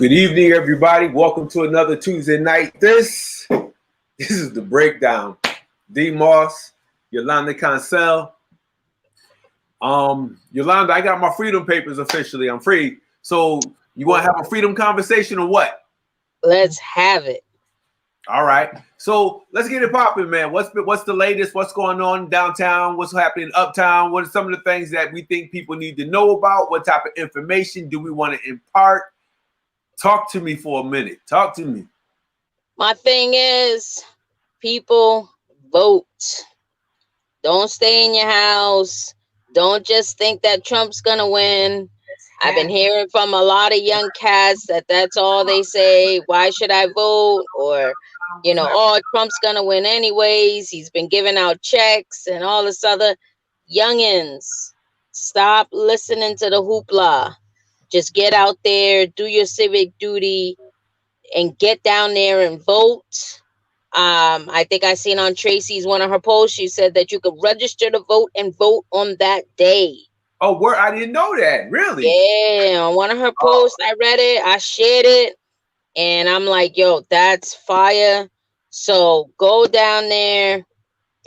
Good evening, everybody. Welcome to another Tuesday night. This is the breakdown. D.Moss, Yolanda Cancel. Yolanda, I got my freedom papers officially. I'm free. So you want to have a freedom conversation or what? Let's have it. All right. So let's get it popping, man. What's the latest? What's going on downtown? What's happening uptown? What are some of the things that we think people need to know about? What type of information do we want to impart? Talk to me for a minute. Talk to me. My thing is, people vote. Don't stay in your house. Don't just think that Trump's going to win. I've been hearing from a lot of young cats that that's all they say. Why should I vote? Or, oh, Trump's going to win anyways. He's been giving out checks and all this other. Youngins, stop listening to the hoopla. Just get out there, do your civic duty, and get down there and vote. I think I seen on Tracy's one of her posts, she said that you could register to vote and vote on that day. Oh, where? I didn't know that. Really? Yeah, on one of her posts, I read it, I shared it, and I'm like, yo, that's fire. So go down there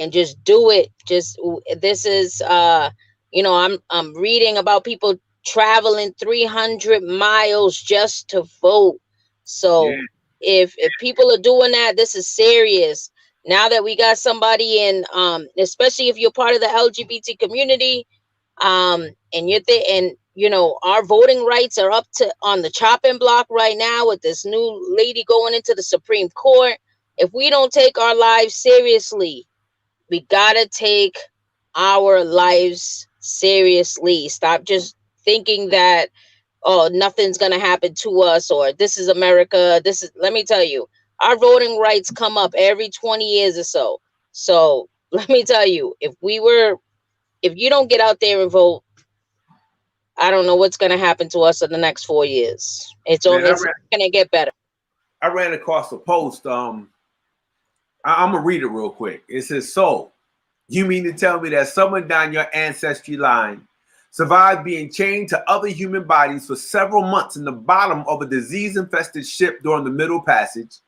and just do it. This is I'm reading about people traveling 300 miles just to vote. So if people are doing that, this is serious. Now that we got somebody in, especially if you're part of the LGBT community, and you're there, and our voting rights are up to on the chopping block right now with this new lady going into the Supreme Court. If we don't take our lives seriously, we gotta take our lives seriously. Stop just thinking that, oh, nothing's gonna happen to us, or this is America. Let me tell you, our voting rights come up every 20 years or so. So let me tell you, if you don't get out there and vote, I don't know what's gonna happen to us in the next 4 years. It's gonna get better. I ran across a post. I'm gonna read it real quick. It says, "So, you mean to tell me that someone down your ancestry line survived being chained to other human bodies for several months in the bottom of a disease-infested ship during the Middle Passage,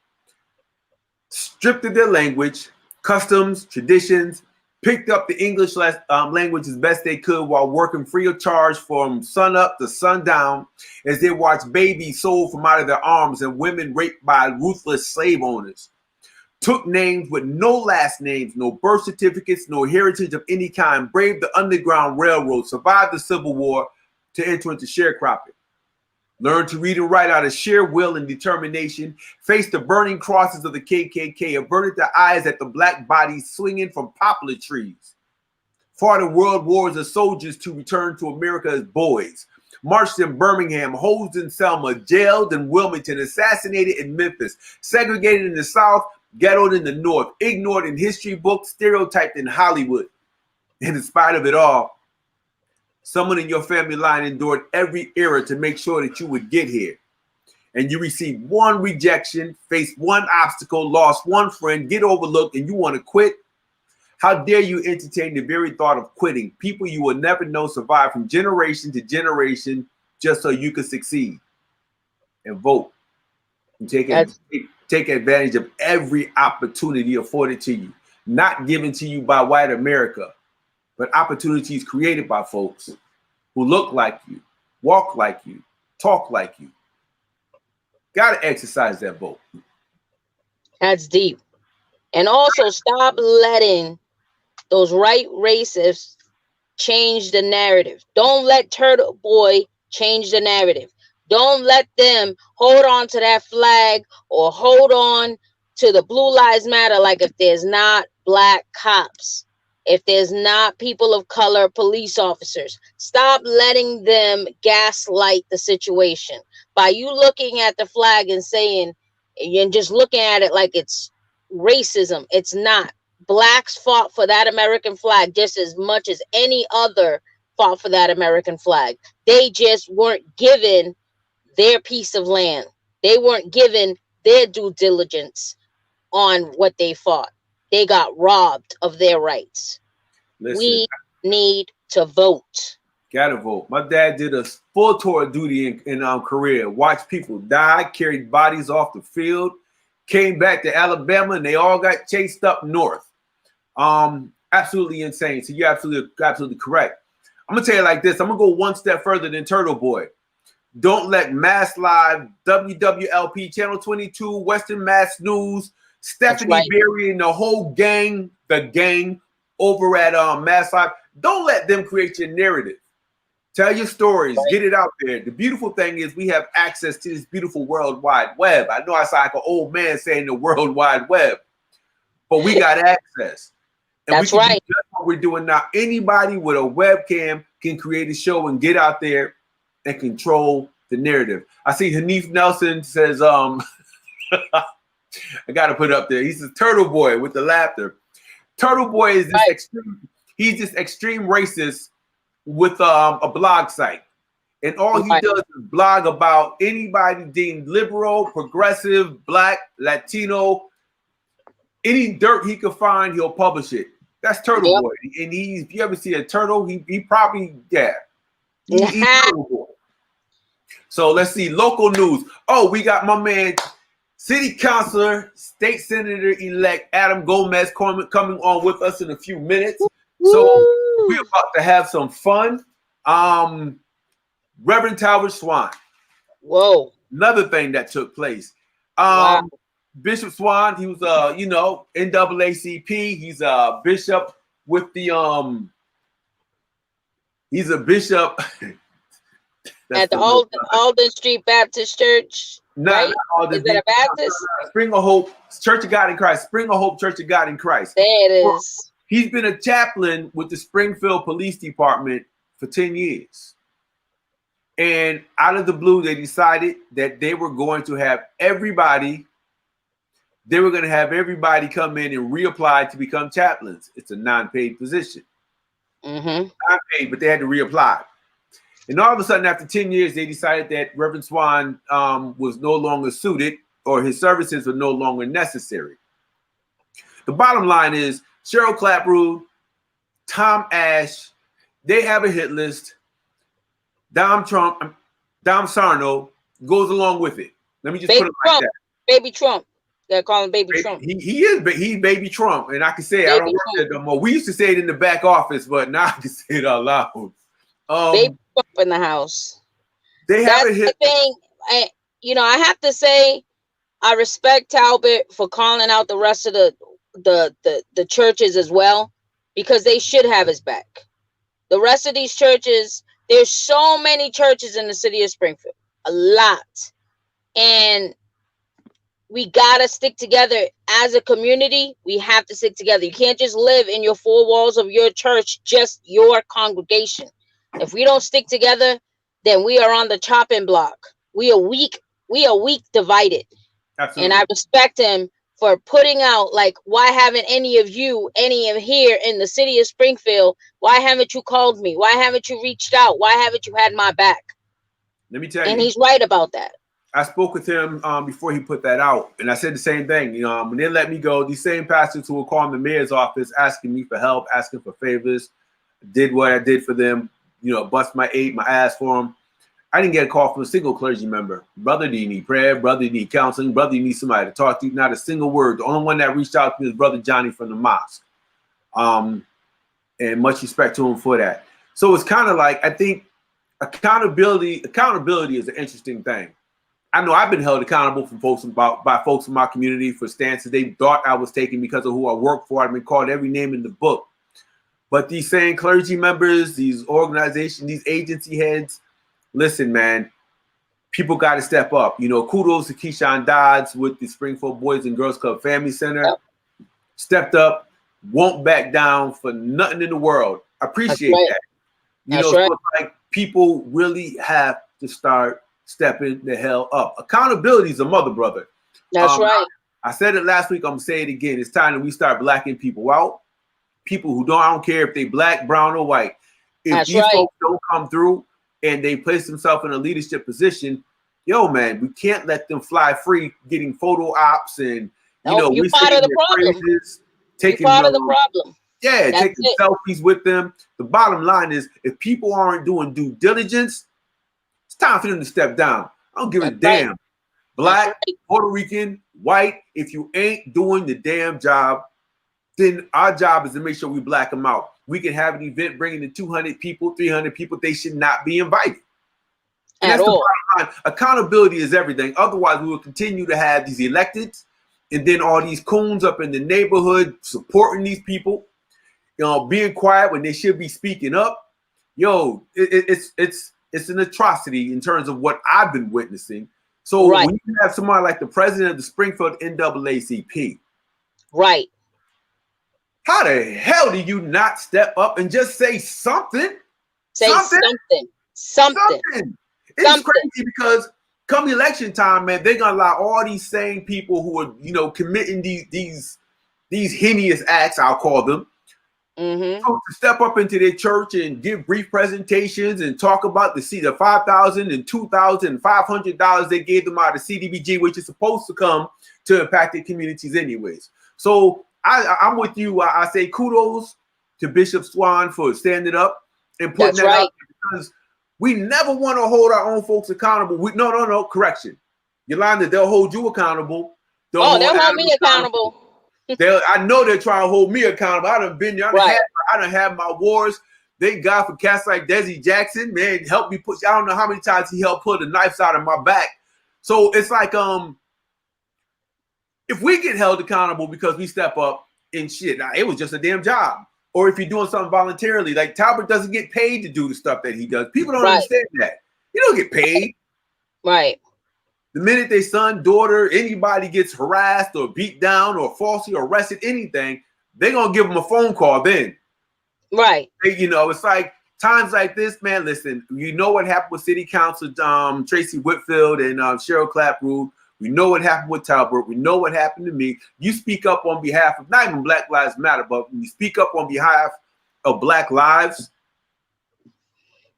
stripped of their language, customs, traditions, picked up the English language as best they could while working free of charge from sun up to sundown as they watched babies sold from out of their arms and women raped by ruthless slave owners, took names with no last names, no birth certificates, no heritage of any kind, braved the Underground Railroad, survived the Civil War to enter into sharecropping, learned to read and write out of sheer will and determination, faced the burning crosses of the KKK, averted their eyes at the black bodies swinging from poplar trees, fought in world wars as soldiers to return to America as boys, marched in Birmingham, hosed in Selma, jailed in Wilmington, assassinated in Memphis, segregated in the South, ghettoed in the North, ignored in history books, stereotyped in Hollywood. And in spite of it all, someone in your family line endured every era to make sure that you would get here. And you received one rejection, faced one obstacle, lost one friend, get overlooked, and you want to quit? How dare you entertain the very thought of quitting? People you will never know survive from generation to generation just so you can succeed. And vote. And take advantage of every opportunity afforded to you, not given to you by white America, but opportunities created by folks who look like you, walk like you, talk like you. Gotta exercise that vote. That's deep. And also stop letting those right racists change the narrative. Don't let Turtle Boy change the narrative. Don't let them hold on to that flag or hold on to the Blue Lives Matter like if there's not black cops, if there's not people of color police officers. Stop letting them gaslight the situation. By you looking at the flag and saying, and just looking at it like it's racism, it's not. Blacks fought for that American flag just as much as any other fought for that American flag. They just weren't given their piece of land. They weren't given their due diligence on what they fought. They got robbed of their rights. Listen, we need to vote. Gotta vote. My dad did a full tour of duty in Korea. Watched people die, carried bodies off the field, came back to Alabama, and they all got chased up north. Absolutely insane. So you're absolutely correct. I'm gonna tell you like this. I'm gonna go one step further than Turtle Boy. Don't let Mass Live, WWLP, Channel 22, Western Mass News, Stephanie Berry, and the whole gang, over at Mass Live. Don't let them create your narrative. Tell your stories. Get it out there. The beautiful thing is we have access to this beautiful World Wide Web. I know I sound like an old man saying the World Wide Web, but we got access. And That's we can right. do just what we're doing now. Anybody with a webcam can create a show and get out there and control the narrative. I see Hanif Nelson says, I got to put it up there. He says, Turtle Boy with the laughter. Turtle Boy is this extreme, he's this extreme racist with a blog site. And all he does is blog about anybody deemed liberal, progressive, black, Latino, any dirt he could find, he'll publish it. That's Turtle Boy. And if you ever see a turtle, he probably, he's Turtle Boy. So let's see, local news. Oh, we got my man, City Councilor, State Senator-elect Adam Gomez coming on with us in a few minutes. So we're about to have some fun. Reverend Talbot Swan. Whoa. Another thing that took place. Bishop Swan, he was NAACP. He's a bishop with the he's a bishop at the Alden Street Baptist Church. Right? Is that a Baptist? Spring of Hope Church of God in Christ. Spring of Hope Church of God in Christ. There it is. He's been a chaplain with the Springfield Police Department for 10 years. And out of the blue, they decided that they were going to have everybody come in and reapply to become chaplains. It's a non-paid position. Non-paid, but they had to reapply. And all of a sudden, after 10 years, they decided that Reverend Swan was no longer suited, or his services were no longer necessary. The bottom line is Cheryl Clapprood, Tom Ash, they have a hit list. Dom Sarno goes along with it. Let me just put it like that. Baby Trump. They're calling Baby Trump. He's Baby Trump. And I can say, I don't work there no more. We used to say it in the back office, but now I can say it out loud. Baby Trump in the house. They have a hit. Thing. I have to say, I respect Talbot for calling out the rest of the churches as well, because they should have his back. The rest of these churches, there's so many churches in the city of Springfield, a lot. And we got to stick together as a community. We have to stick together. You can't just live in your four walls of your church, just your congregation. If we don't stick together, then we are on the chopping block. We are weak divided. Absolutely. And I respect him for putting out, like, why haven't any of here in the city of Springfield, why haven't you called me? Why haven't you reached out? Why haven't you had my back? Let me tell you. And he's right about that. I spoke with him before he put that out, and I said the same thing. When they let me go, these same pastors who were calling the mayor's office asking me for help, asking for favors, did what I did for them, bust my ass for them. I didn't get a call from a single clergy member. Brother, do you need prayer? Brother, you need counseling? Brother, you need somebody to talk to? Not a single word. The only one that reached out to me was Brother Johnny from the mosque. And much respect to him for that. So it's kind of like, I think accountability is an interesting thing. I know I've been held accountable by folks in my community for stances they thought I was taking because of who I work for. I've been called every name in the book. But these same clergy members, these organizations, these agency heads, listen, man, people got to step up. Kudos to Keyshawn Dodds with the Springfield Boys and Girls Club Family Center. Yep. Stepped up, won't back down for nothing in the world. I appreciate that. So it's like people really have to start stepping the hell up. Accountability is a mother, brother. That's right. I said it last week. I'm gonna say it again. It's time that we start blacking people out. People who I don't care if they black, brown, or white. If these folks don't come through and they place themselves in a leadership position, man, we can't let them fly free, getting photo ops and you're part of the problem. Taking part of the problem. Yeah, That's taking it. selfies with them. The bottom line is, if people aren't doing due diligence, it's time for them to step down. I don't give a That's right. damn. That's Black, right. Puerto Rican, white. If you ain't doing the damn job, then our job is to make sure we black them out. We can have an event bringing in 200 people, 300 people. They should not be invited. And At that's the all. bottom line. Accountability is everything. Otherwise, we will continue to have these electeds and then all these coons up in the neighborhood supporting these people, being quiet when they should be speaking up. Yo, it's an atrocity in terms of what I've been witnessing. So Right. when you have somebody like the president of the Springfield NAACP, Right. how the hell do you not step up and just say something? Say something. Something. It's crazy because come election time, man, they're gonna allow all these same people who are, committing these heinous acts, I'll call them, to step up into their church and give brief presentations and talk about the $5,000 and $2,500 they gave them out of CDBG, which is supposed to come to impacted communities anyways. So I'm with you. I say kudos to Bishop Swan for standing up and putting that out, because we never want to hold our own folks accountable. No, correction. Yolanda, they'll hold you accountable. They'll hold me accountable. I know they're trying to hold me accountable. I done been there. I done had my wars. Thank God for cats like Desi Jackson, man, helped me push. I don't know how many times he helped pull the knives out of my back. So it's like, if we get held accountable because we step up and shit, it was just a damn job. Or if you're doing something voluntarily, like Talbot doesn't get paid to do the stuff that he does. People don't understand that. You don't get paid. Right. The minute their son, daughter, anybody gets harassed or beat down or falsely arrested, anything, they're going to give them a phone call then. Right. It's like times like this, man, listen, you know what happened with City Council, Tracy Whitfield and Cheryl Clapprood. We know what happened with Talbot. We know what happened to me. You speak up on behalf of not even Black Lives Matter, but when you speak up on behalf of Black lives,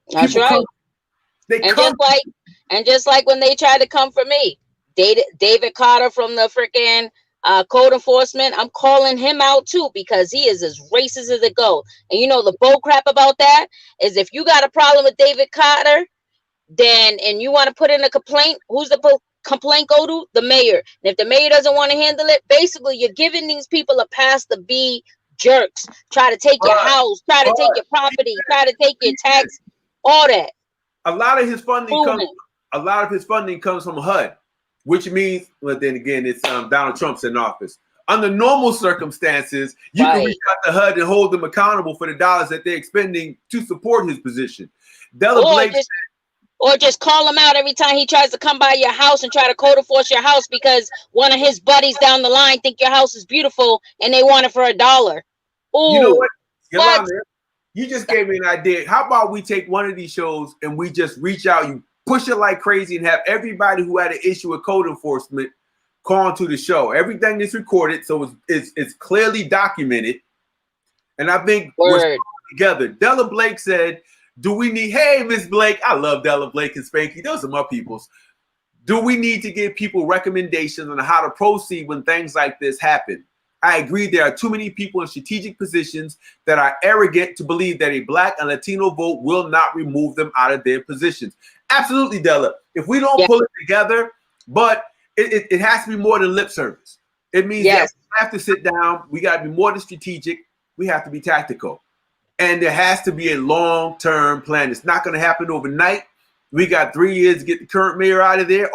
that's right. Just like when they tried to come for me, David Carter from the freaking code enforcement, I'm calling him out too, because he is as racist as it goes. And the bull crap about that is, if you got a problem with David Carter, and you want to put in a complaint, who's the complaint go to? The mayor. And if the mayor doesn't want to handle it, basically you're giving these people a pass to be jerks, try to take your house, try to take your property, try to take your tax, all that. A lot of his funding comes from HUD, which means, well, then again, it's Donald Trump's in office. Under normal circumstances, you can reach out to HUD and hold them accountable for the dollars that they're expending to support his position. Or just call him out every time he tries to come by your house and try to code enforce your house because one of his buddies down the line think your house is beautiful and they want it for $1. Ooh, you know what? Yolanda, you just gave me an idea. How about we take one of these shows and we just reach out, you push it like crazy, and have everybody who had an issue with code enforcement call into the show. Everything is recorded, so it's clearly documented. And I think we're together. Della Blake said, do we need, hey, Miss Blake, I love Della Blake and Spanky. Those are my peoples. Do we need to give people recommendations on how to proceed when things like this happen? I agree there are too many people in strategic positions that are arrogant to believe that a Black and Latino vote will not remove them out of their positions. Absolutely, Della. If we don't pull it together, but it has to be more than lip service. It means that we have to sit down. We got to be more than strategic. We have to be tactical. And there has to be a long-term plan. It's not going to happen overnight. We got 3 years to get the current mayor out of there.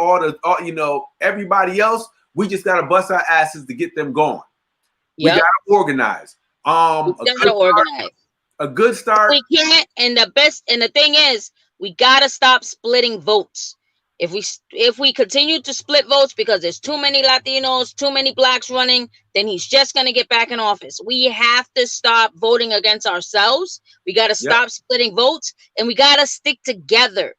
Everybody else, we just got to bust our asses to get them going. We got to organize. A good start. We can't. And the thing is, we got to stop splitting votes. If we continue to split votes because there's too many Latinos, too many Blacks running, then he's just going to get back in office. We have to stop voting against ourselves. We got to stop splitting votes, and we got to stick together.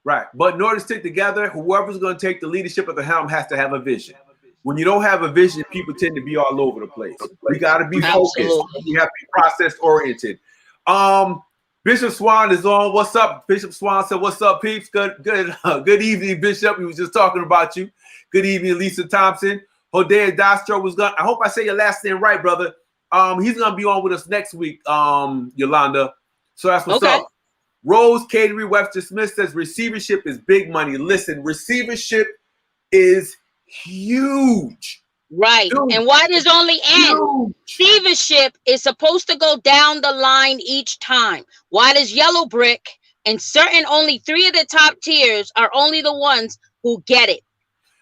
Right. But in order to stick together, whoever's going to take the leadership of the helm has to have a vision. When you don't have a vision, people tend to be all over the place. We got to be focused. We have to be process oriented. Bishop Swan is on. What's up? Bishop Swan said, "What's up, peeps? Good evening, Bishop. We was just talking about you. Good evening, Lisa Thompson. Hodea Dastro was gonna. I hope I say your last name right, brother. He's gonna be on with us next week, Yolanda. So that's what's up. Rose Catering Webster Smith says receivership is big money. Listen, receivership is huge. Right. Huge. And why does only end? Receivership is supposed to go down the line each time. Why does Yellow Brick and certain only 3 of the top tiers are only the ones who get it?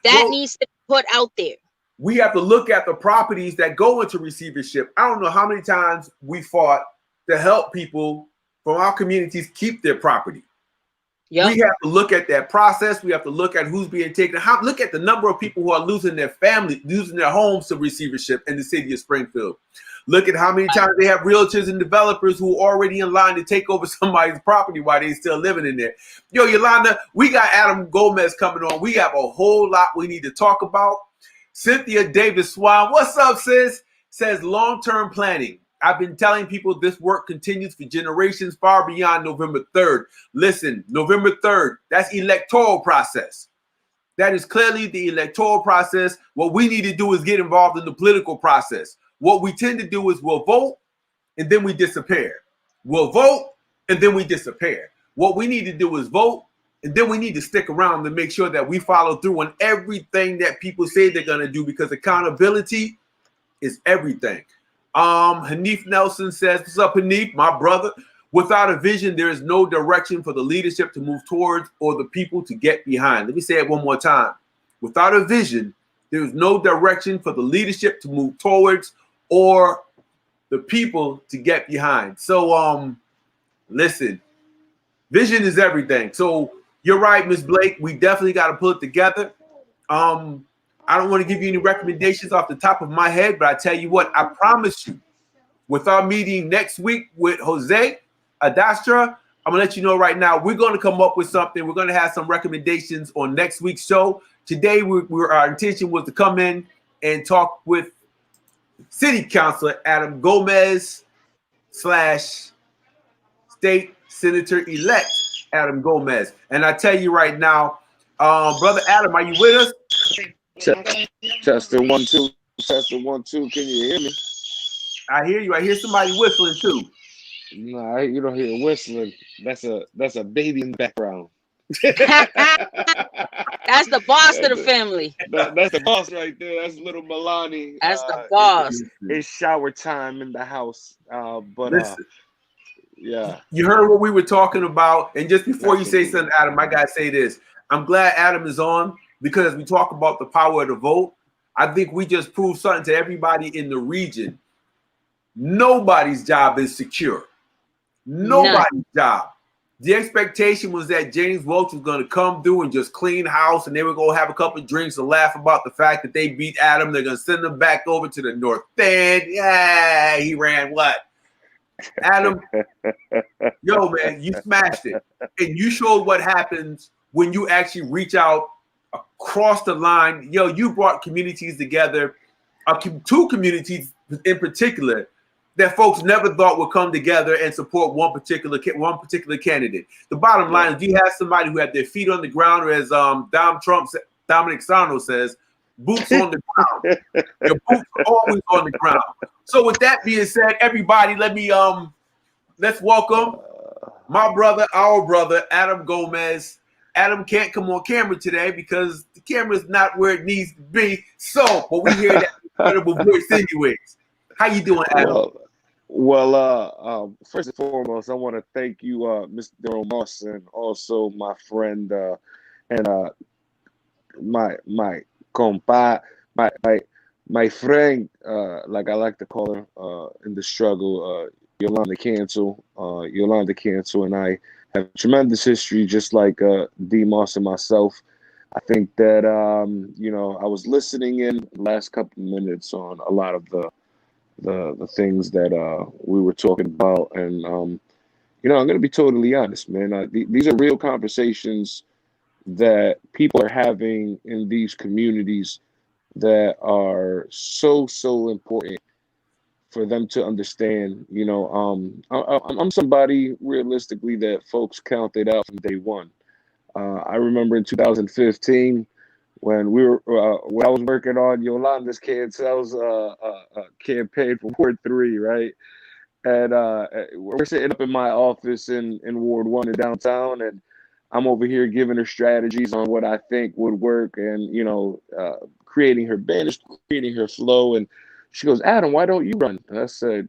That needs to be put out there. We have to look at the properties that go into receivership. I don't know how many times we fought to help people from our communities keep their property. Yep. We have to look at that process. We have to look at who's being taken. Look at the number of people who are losing their family, losing their homes to receivership in the city of Springfield. Look at how many times they have realtors and developers who are already in line to take over somebody's property while they're still living in there. Yo, Yolanda, we got Adam Gomez coming on. We have a whole lot we need to talk about. Cynthia Davis Swan, what's up, sis? Says long-term planning. I've been telling people this work continues for generations far beyond November 3rd. Listen, November 3rd, that's electoral process. That is clearly the electoral process. What we need to do is get involved in the political process. What we tend to do is we'll vote and then we disappear. We'll vote and then we disappear. What we need to do is vote and then we need to stick around to make sure that we follow through on everything that people say they're going to do, because accountability is everything. Hanif Nelson says, what's up, Hanif, my brother? Without a vision, there is no direction for the leadership to move towards or the people to get behind. Let me say it one more time. Without a vision, there is no direction for the leadership to move towards or the people to get behind. So, listen, vision is everything. So you're right, Ms. Blake. We definitely got to pull it together. I don't want to give you any recommendations off the top of my head, but I tell you what, I promise you, with our meeting next week with Jose Adastra, I'm going to let you know right now, we're going to come up with something. We're going to have some recommendations on next week's show. Today, our intention was to come in and talk with City Councilor Adam Gomez / State Senator-elect Adam Gomez. And I tell you right now, Brother Adam, are you with us? Tester 1 2. Tester 1 2. Can you hear me? I hear you. I hear somebody whistling too. No, you don't hear whistling. That's a baby in the background. That's the boss of the family. That's the boss right there. That's little Milani. That's the boss. It's shower time in the house. Yeah. You heard what we were talking about. And just before you say something, Adam, I gotta say this. I'm glad Adam is on, because as we talk about the power of the vote, I think we just proved something to everybody in the region. Nobody's job is secure. Nobody's job. The expectation was that James Welch was going to come through and just clean house, and they were going to have a couple of drinks and laugh about the fact that they beat Adam. They're going to send him back over to the North End. Yeah, he ran what? Adam, yo, man, you smashed it. And you showed what happens when you actually reach out across the line. Yo, you brought communities together, 2 communities in particular, that folks never thought would come together and support one particular candidate. The bottom line is, you have somebody who had their feet on the ground, or as Dominic Sarno says, boots on the ground. Your boots are always on the ground. So with that being said, everybody, let's welcome my brother, our brother, Adam Gomez. Adam can't come on camera today because the camera is not where it needs to be. So, but we hear that incredible voice anyways. How you doing, Adam? Well, first and foremost, I want to thank you, Mr. D.Moss, and also my friend and my compa, my friend, like I like to call her in the struggle, Yolanda Cancel. Yolanda Cancel and I have tremendous history, just like D.Moss and myself. I think that I was listening in the last couple of minutes on a lot of the things that we were talking about, and I'm going to be totally honest, man. These are real conversations that people are having in these communities that are so important for them to understand. I'm somebody realistically that folks counted out from day one. I remember in 2015 when I was working on Yolanda's Cancel's campaign for Ward 3, right? And we're sitting up in my office in Ward 1 in downtown, and I'm over here giving her strategies on what I think would work, and creating her banners, creating her flow. And she goes, "Adam, why don't you run?" And I said,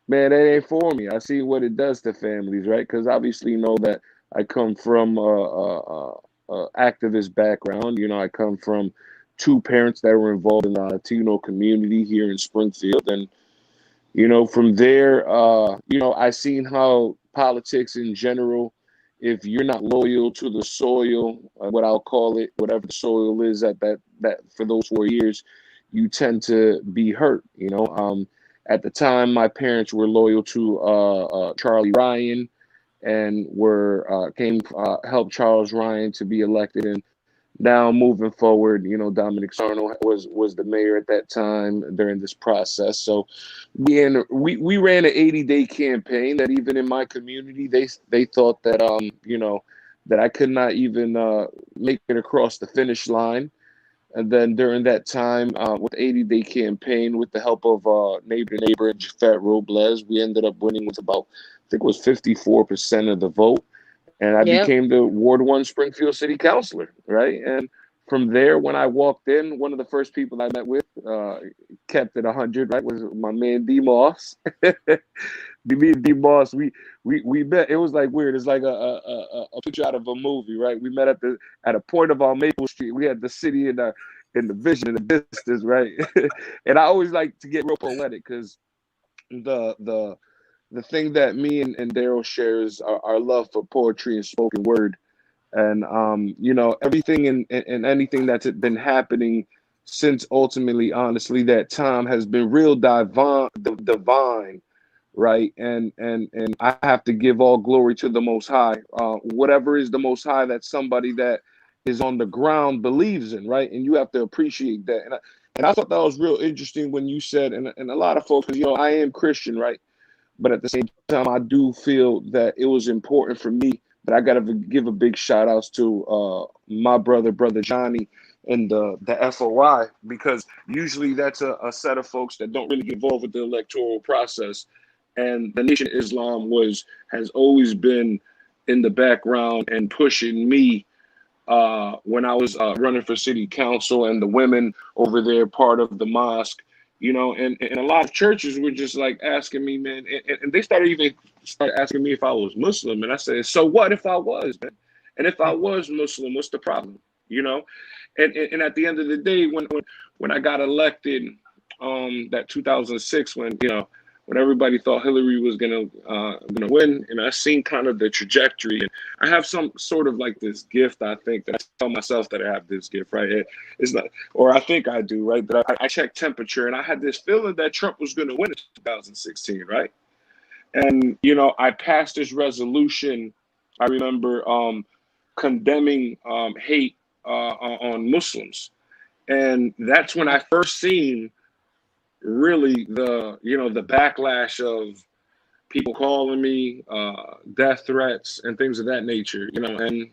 "Man, that ain't for me. I see what it does to families, right? Because obviously, you know that I come from a activist background. I come from two parents that were involved in the Latino community here in Springfield, and from there, I seen how politics in general, if you're not loyal to the soil, what I'll call it, whatever the soil is at that for those 4 years, you tend to be hurt. At the time, my parents were loyal to Charlie Ryan, and were helped Charles Ryan to be elected. And now moving forward, Dominic Sarno was the mayor at that time during this process. So we ran an 80-day campaign that even in my community, they thought that that I could not even make it across the finish line. And then during that time, with the 80-day campaign, with the help of neighbor Jafet Robles, we ended up winning with about, I think it was 54% of the vote. And I Yep. became the Ward 1 Springfield City Councilor, right? And from there, when I walked in, one of the first people I met with, kept it 100, right, was my man D.Moss. Me and D.Moss, we met. It was like weird. It's like a picture out of a movie, right? We met at a point of our Maple Street. We had the city in the vision in the distance, right? And I always like to get real poetic because the thing that me and Daryl shares our love for poetry and spoken word, and everything and anything that's been happening since ultimately, honestly, that time has been real divine, right? And I have to give all glory to the Most High. Whatever is the Most High, that somebody that is on the ground believes in, right? And you have to appreciate that. And I thought that was real interesting when you said, and a lot of folks, because I am Christian, right? But at the same time, I do feel that it was important for me that I got to give a big shout outs to my brother Johnny, and the FOI, because usually that's a set of folks that don't really get involved with the electoral process. And the Nation of Islam has always been in the background and pushing me when I was running for city council, and the women over there, part of the mosque, and a lot of churches were just like asking me, man, and they started asking me if I was Muslim. And I said, so what if I was, man? And if I was Muslim, what's the problem? And at the end of the day, when I got elected, that 2006, when everybody thought Hillary was gonna win, and I seen kind of the trajectory, and I have some sort of like this gift. I think that I tell myself that I have this gift, right? It's not, or I think I do, right? That I check temperature, and I had this feeling that Trump was gonna win in 2016, right? And I passed this resolution. I remember condemning hate on Muslims, and that's when I first seen really the backlash of people calling me, death threats and things of that nature, and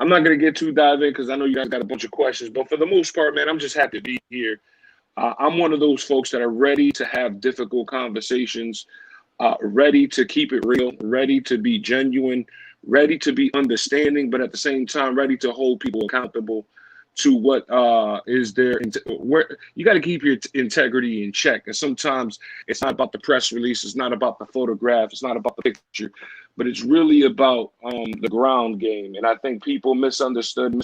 I'm not going to get too dive in because I know you guys got a bunch of questions, but for the most part, man, I'm just happy to be here. I'm one of those folks that are ready to have difficult conversations, ready to keep it real, ready to be genuine, ready to be understanding, but at the same time, ready to hold people accountable to what is there. Where you got to keep your integrity in check. And sometimes it's not about the press release, it's not about the photograph, it's not about the picture, but it's really about the ground game. And I think people misunderstood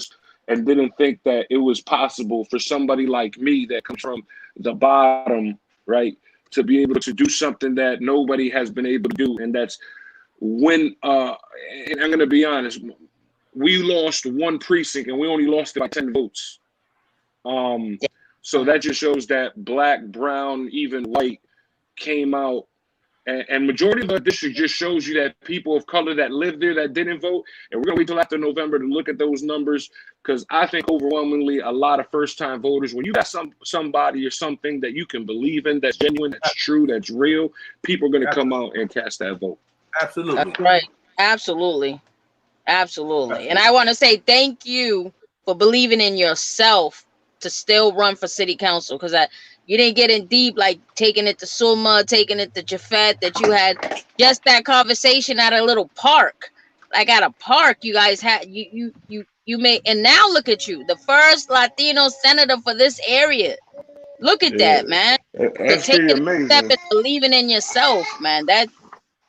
and didn't think that it was possible for somebody like me that comes from the bottom, right, to be able to do something that nobody has been able to do. And that's when, and I'm going to be honest, we lost one precinct and we only lost it by 10 votes. So that just shows that black, brown, even white came out. And majority of the district just shows you that people of color that live there that didn't vote. And we're going to wait till after November to look at those numbers, because I think overwhelmingly a lot of first-time voters, when you got somebody or something that you can believe in, that's genuine, that's true, that's real, people are going to come out and cast that vote. Absolutely. That's right. Absolutely. Absolutely. And I want to say thank you for believing in yourself to still run for city council, because you didn't get in deep, like taking it to Sulma, taking it to Jafet, that you had just that conversation at a little park. Like at a park, you guys had you made, and now look at you, the first Latino senator for this area. Look at Yeah, that, man. To that's take pretty it a step amazing. and believing in yourself, man. That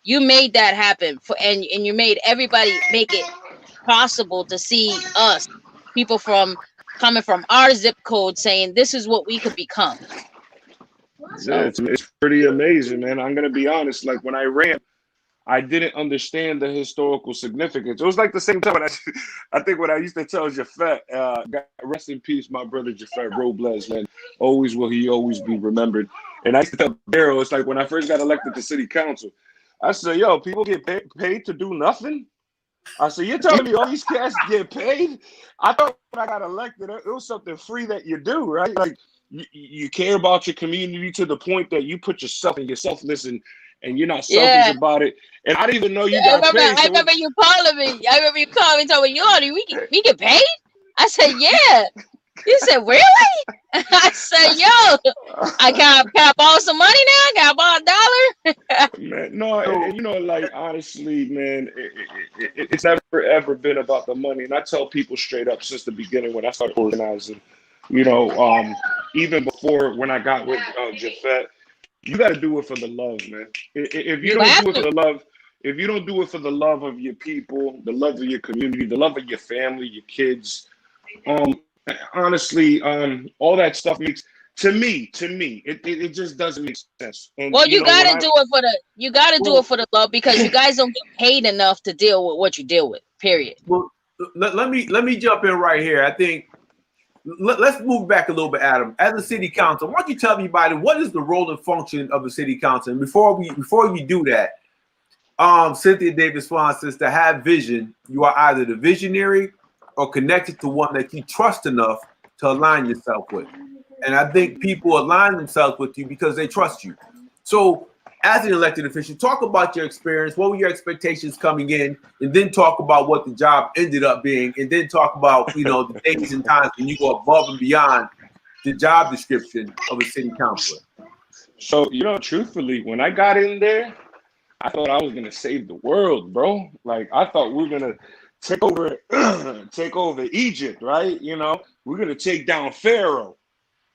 you made that happen for, and you made everybody make it possible to see us, people from coming from our zip code, saying this is what we could become. Yeah, So it's pretty amazing, man. I'm gonna be honest. Like when I ran, I didn't understand the historical significance. It was like the same time when I think when I used to tell Jafet, rest in peace, my brother Jafet Robles, man. Always will he always be remembered. And I used to tell Daryl, it's like when I first got elected to city council, I said, yo, people get paid to do nothing. I said, you're telling me all these cats get paid? I thought when I got elected, it was something free that you do, right? Like you care about your community to the point that you put yourself and your selfless and you're not selfish yeah, about it. And I didn't even know you I got remember. paid. I remember you calling me. I remember you calling me, telling me, "Yo, we get paid." I said, "Yeah." You said, "Really?" I said, "Yo, can I borrow some money now? Can I borrow $1?" Man, no, So and like honestly, man, it's never ever been about the money. And I tell people straight up since the beginning when I started organizing, you know, even before when I got with Jafet, you got to do it for the love, man. If you You don't have do it for to. the love, if you don't do it for the love of your people, the love of your community, the love of your family, your kids, um, honestly, all that stuff makes it just doesn't make sense. And Well, you you know, when gotta I do it for the. You gotta do it well, for the love, because you guys don't get paid enough to deal with what you deal with. Period. well let me jump in right here. I think let's move back a little bit, Adam. As a city council, why don't you tell everybody what is the role and function of the city council? And before you do that, Cynthia Davis Swan says to have vision, you are either the visionary or connected to one that you trust enough to align yourself with. And I think people align themselves with you because they trust you. So, as an elected official, talk about your experience. What were your expectations coming in? And then talk about what the job ended up being. And then talk about, the days and times when you go above and beyond the job description of a city councilor. so truthfully, when I got in there, I thought I was gonna save the world, bro. Like I thought we were gonna take over take over Egypt, right? We're gonna take down Pharaoh.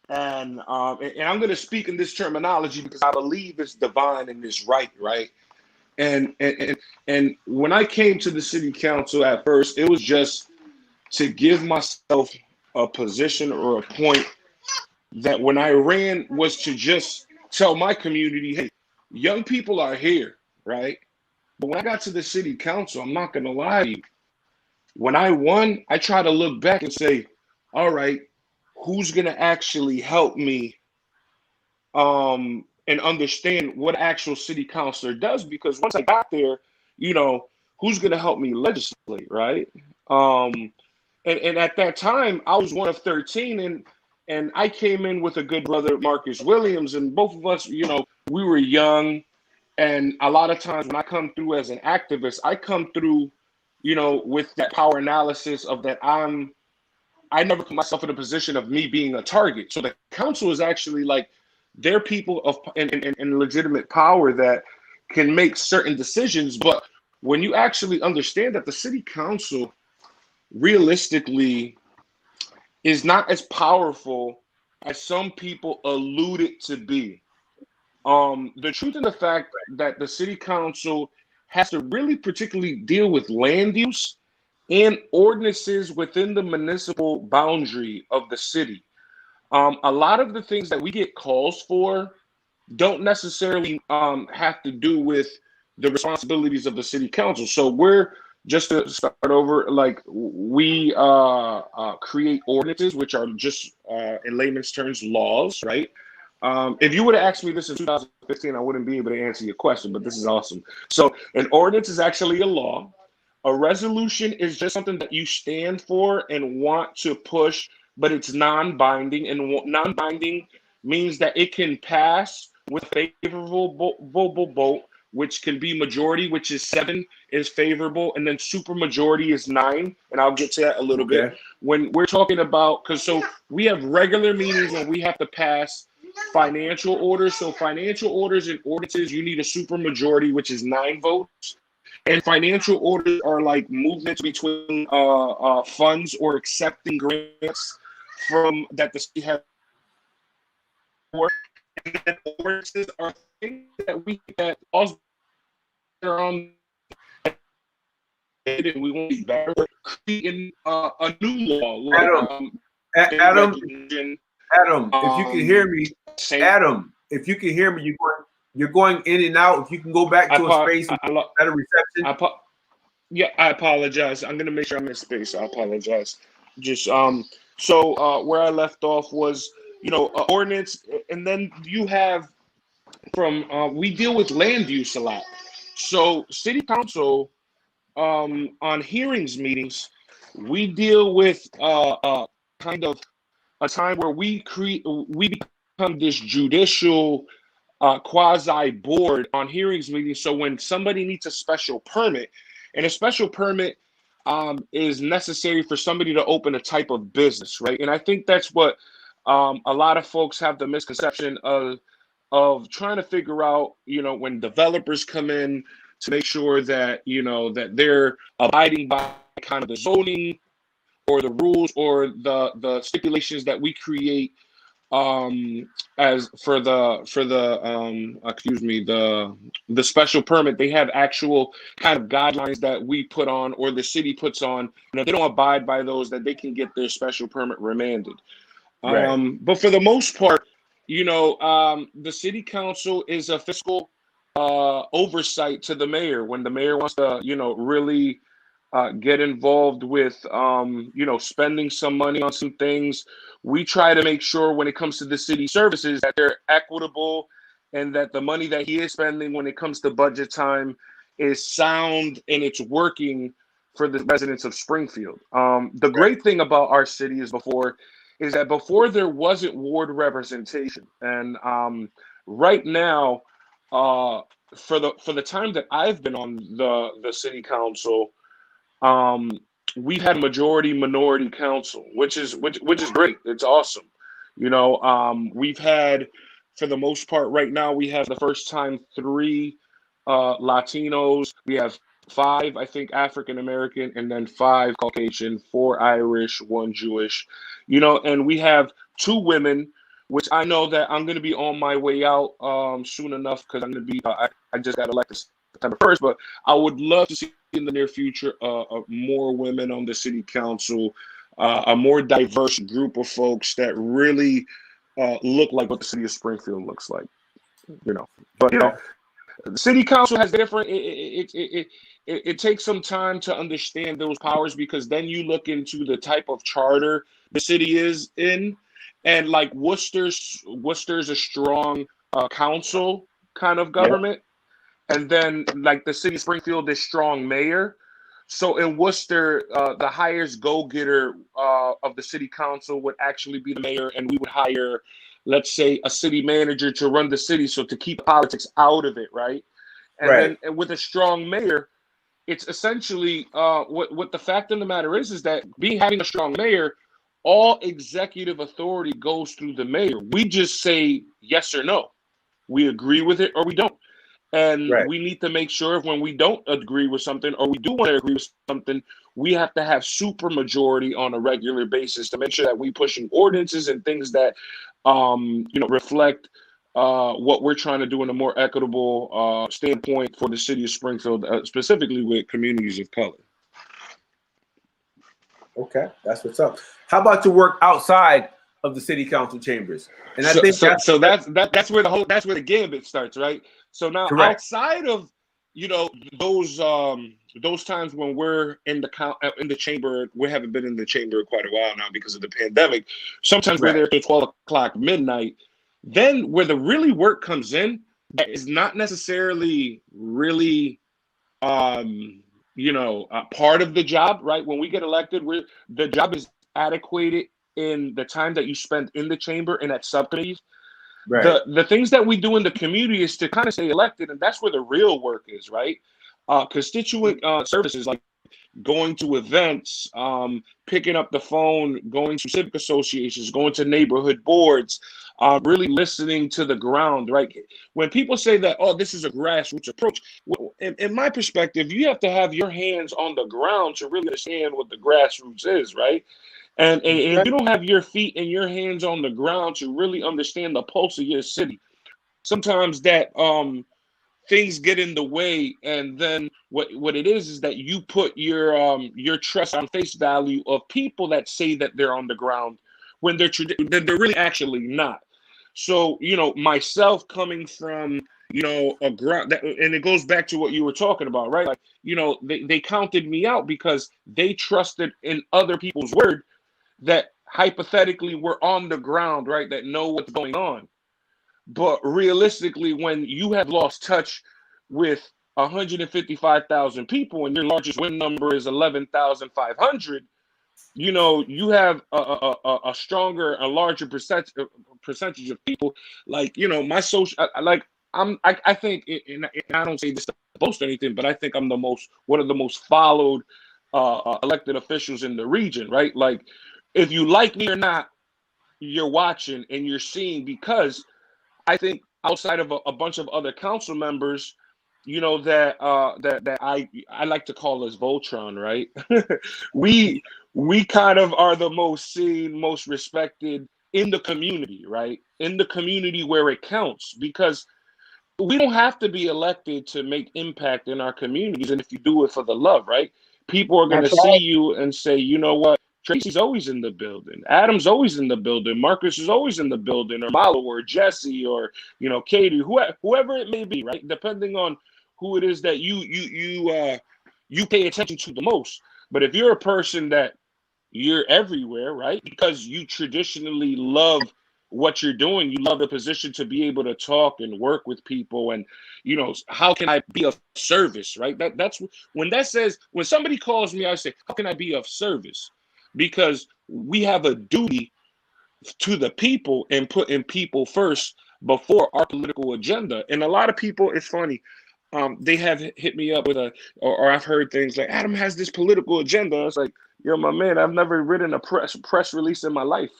And I'm gonna speak in this terminology because I believe it's divine and it's right? And when I came to the city council at first, it was just to give myself a position or a point that when I ran was to just tell my community, hey, young people are here, right? But when I got to the city council, I'm not gonna lie to you. When I won, I try to look back and say, all right, who's gonna actually help me and understand what actual city councilor does? Because once I got there, who's gonna help me legislate, right? Um, and at that time, I was one of 13, and I came in with a good brother, Marcus Williams, and both of us, we were young. And a lot of times when I come through as an activist, I come through, with that power analysis of that I never put myself in a position of me being a target. So the council is actually like they're people of in legitimate power that can make certain decisions. But when you actually understand that the city council realistically is not as powerful as some people allude it to be. The truth and the fact that the city council has to really particularly deal with land use and ordinances within the municipal boundary of the city. A lot of the things that we get calls for don't necessarily have to do with the responsibilities of the city council. So we're just to start over, like we create ordinances, which are just in layman's terms laws, right? If you would have asked me this in 2015, I wouldn't be able to answer your question, but this is awesome. So an ordinance is actually a law. A resolution is just something that you stand for and want to push, but it's non-binding. And non-binding means that it can pass with a favorable vote, which can be majority, which is 7, is favorable, and then super majority is 9, and I'll get to that a little bit. When we're talking about, because so we have regular meetings when we have to pass financial orders. So financial orders and ordinances, you need a super majority, which is 9 votes. And financial orders are like movements between funds or accepting grants from that the city has. And then ordinances are things that also are on, and we want to be better creating a new law like Adam, if you can hear me, Adam, if you can hear me, you're going in and out. If you can go back to a space with better reception. Yeah, I apologize. I'm gonna make sure I'm in space. I apologize. Just so where I left off was, ordinance, and then you have from we deal with land use a lot. So city council on hearings meetings, we deal with kind of a time where we become this judicial quasi board on hearings meetings. So when somebody needs a special permit, and a special permit is necessary for somebody to open a type of business, right? And I think that's what a lot of folks have the misconception of trying to figure out, when developers come in to make sure that, that they're abiding by kind of the zoning or the rules or the stipulations that we create as for the the special permit. They have actual kind of guidelines that we put on or the city puts on, and if they don't abide by those, that they can get their special permit remanded. Right. But for the most part, the city council is a fiscal oversight to the mayor when the mayor wants to, really get involved with, spending some money on some things. We try to make sure when it comes to the city services that they're equitable and that the money that he is spending when it comes to budget time is sound and it's working for the residents of Springfield. The great thing about our city is that before there wasn't ward representation. And right now, for the time that I've been on the city council, we've had majority minority council, which is great. It's awesome. We've had, for the most part right now, we have the first time 3 Latinos. We have 5, I think, African American, and then 5 Caucasian, 4 Irish, 1 Jewish. And we have 2 women, which I know that I'm going to be on my way out soon enough because I'm going to be. I just got elected September 1st, but I would love to see in the near future more women on the city council, a more diverse group of folks that really look like what the city of Springfield looks like. But the city council has different. It takes some time to understand those powers, because then you look into the type of charter the city is in, and like Worcester's a strong council kind of government, and then like the city of Springfield is strong mayor. So in Worcester, the highest go-getter of the city council would actually be the mayor, and we would hire, let's say, a city manager to run the city, so to keep politics out of it, right? And then with a strong mayor, it's essentially what the fact of the matter is that having a strong mayor, all executive authority goes through the mayor. We just say yes or no. We agree with it or we don't. And we need to make sure when we don't agree with something or we do want to agree with something, we have to have super majority on a regular basis to make sure that we pushing ordinances and things that reflect what we're trying to do in a more equitable standpoint for the city of Springfield, specifically with communities of color. Okay, that's what's up. How about your work outside of the city council chambers? And I think that's where the gambit starts, right? So now outside of those times when we're in the chamber, we haven't been in the chamber quite a while now because of the pandemic. Sometimes we're there till 12 o'clock midnight. Then where the really work comes in, that is not necessarily really part of the job, right? When we get elected, the job is adequated in the time that you spend in the chamber and at subcommittees. Right. The things that we do in the community is to kind of stay elected, and that's where the real work is, right? Constituent services like going to events, picking up the phone, going to civic associations, going to neighborhood boards, really listening to the ground, right? When people say that, oh, this is a grassroots approach, in my perspective, you have to have your hands on the ground to really understand what the grassroots is, right? And if you don't have your feet and your hands on the ground to really understand the pulse of your city, sometimes that things get in the way, and then what it is that you put your trust on face value of people that say that they're on the ground when they're really actually not. So myself coming from a ground that, and it goes back to what you were talking about, right? Like they counted me out because they trusted in other people's word that hypothetically were on the ground, right? That know what's going on. But realistically, when you have lost touch with 155,000 people and your largest win number is 11,500, you have a stronger, a larger percentage of people. Like, my social, I think, and I don't say this to boast or anything, but I think I'm one of the most followed elected officials in the region, right? Like, if you like me or not, you're watching and you're seeing, because I think outside of a bunch of other council members, that I like to call us Voltron, right? we kind of are the most seen, most respected in the community, right? In the community where it counts, because we don't have to be elected to make impact in our communities. And if you do it for the love, right? People are going to see you and say, you know what? Tracy's always in the building. Adam's always in the building. Marcus is always in the building, or Malo, or Jesse, or Katie, whoever it may be, right? Depending on who it is that you pay attention to the most. But if you're a person that you're everywhere, right? Because you traditionally love what you're doing, you love the position to be able to talk and work with people, and how can I be of service, right? That's when somebody calls me, I say, how can I be of service? Because we have a duty to the people and putting people first before our political agenda. And a lot of people, it's funny, they have hit me up with or I've heard things like, Adam has this political agenda. It's like, yo, my man, I've never written a press release in my life.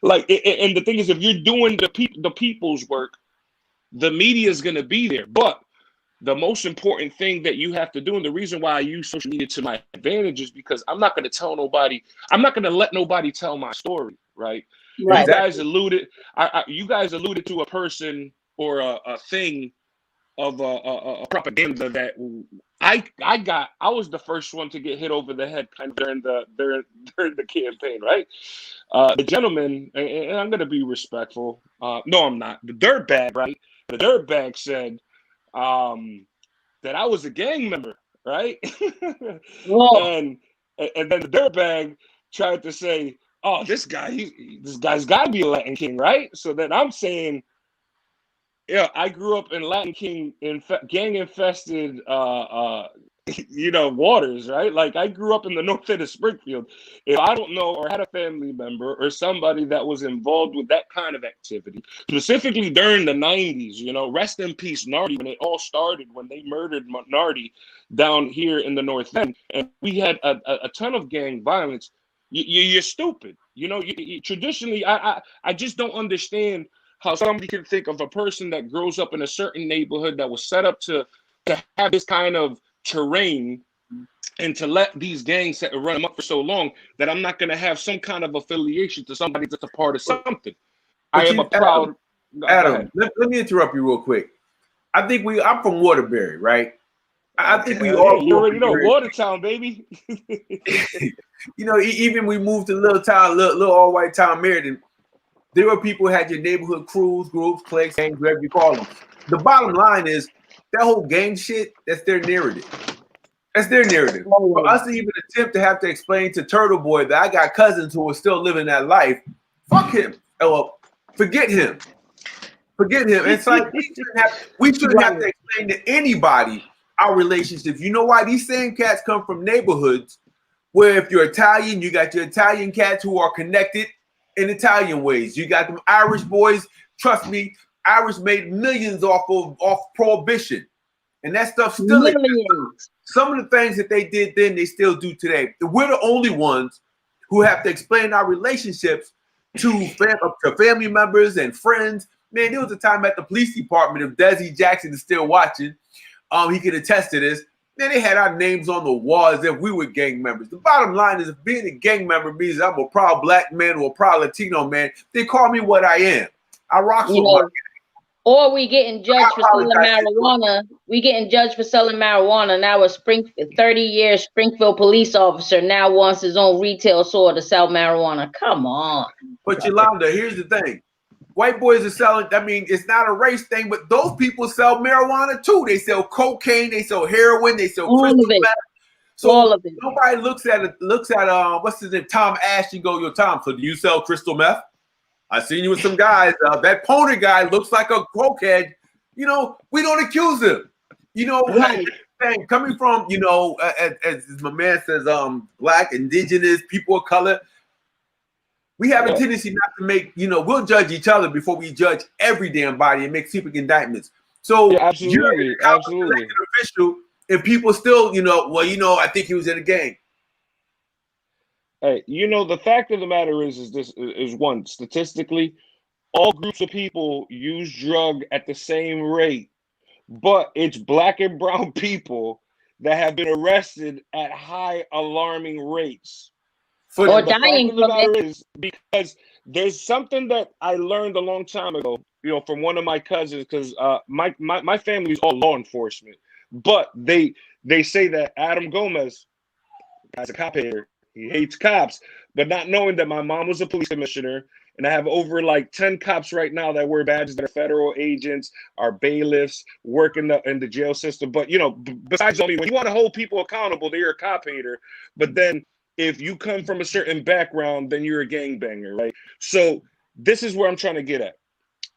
Like, and the thing is, if you're doing the people's work, the media is going to be there. But the most important thing that you have to do, and the reason why I use social media to my advantage, is because I'm not going to tell nobody, I'm not going to let nobody tell my story, right? Right. You guys alluded to a person or a thing of a propaganda that I was the first one to get hit over the head kind of during the campaign, right? The gentleman, and I'm going to be respectful. No, I'm not. The dirtbag, right? The dirtbag said that I was a gang member, right? and then the dirtbag tried to say, oh, this guy's got to be a Latin King, right? So then I'm saying, yeah, I grew up in Latin King gang infested waters, right? Like, I grew up in the north end of Springfield. If I don't know or had a family member or somebody that was involved with that kind of activity, specifically during the 90s, rest in peace, Nardi, when it all started, when they murdered Nardi down here in the north end, and we had a ton of gang violence, you're stupid. Traditionally, I just don't understand how somebody can think of a person that grows up in a certain neighborhood that was set up to have this kind of terrain and to let these gangs run them up for so long, that I'm not going to have some kind of affiliation to somebody that's a part of something. I am a proud... Adam, let me interrupt you real quick. I think I'm from Waterbury, right? I think we all... You already know, Watertown, baby. Even we moved to little all-white town, Meriden. There were people who had your neighborhood crews, groups, cliques, gangs, whatever you call them. The bottom line is, that whole gang shit, that's their narrative. That's their narrative. For us to even attempt to have to explain to Turtle Boy that I got cousins who are still living that life, fuck him. Well, forget him. Forget him. It's like we shouldn't have to explain to anybody our relationships. You know why? These same cats come from neighborhoods where if you're Italian, you got your Italian cats who are connected in Italian ways. You got them Irish boys. Trust me, Irish made millions off prohibition, and that stuff still exists. Millions. Some of the things that they did then, they still do today. We're the only ones who have to explain our relationships to family members and friends. Man, there was a time at the police department, if Desi Jackson is still watching, he can attest to this. Man, they had our names on the wall as if we were gang members. The bottom line is, if being a gang member means I'm a proud black man or a proud Latino man, they call me what I am. I rock with my gang. Or we getting judged for selling marijuana. We getting judged for selling marijuana. Now a 30-year Springfield police officer now wants his own retail store to sell marijuana. Come on. But Yolanda, here's the thing. White boys are selling, I mean, it's not a race thing, but those people sell marijuana too. They sell cocaine, they sell heroin, they sell crystal meth. So all of it. Nobody looks at what's his name, Tom Ash, and go, yo, Tom, so do you sell crystal meth? I seen you with some guys. That pony guy looks like a cokehead. You know, we don't accuse him. You know, right. Coming from, you know, as my man says, black, indigenous, people of color, we have a tendency not to make, you know, we'll judge each other before we judge every damn body and make sweeping indictments. So absolutely, absolutely. Official, and people still, you know, well, you know, I think he was in a gang. Hey, you know, the fact of the matter is this is one, statistically, all groups of people use drug at the same rate, but it's black and brown people that have been arrested at high alarming rates. Or dying from it. Is because there's something that I learned a long time ago, you know, from one of my cousins, because my family is all law enforcement, but they say that Adam Gomez, guy's a cop hater. He hates cops, but not knowing that my mom was a police commissioner, and I have over like 10 cops right now that wear badges that are federal agents, are bailiffs, work in the jail system. But, you know, besides, I mean, when you want to hold people accountable, they're a cop hater. But then if you come from a certain background, then you're a gangbanger, right? So this is where I'm trying to get at.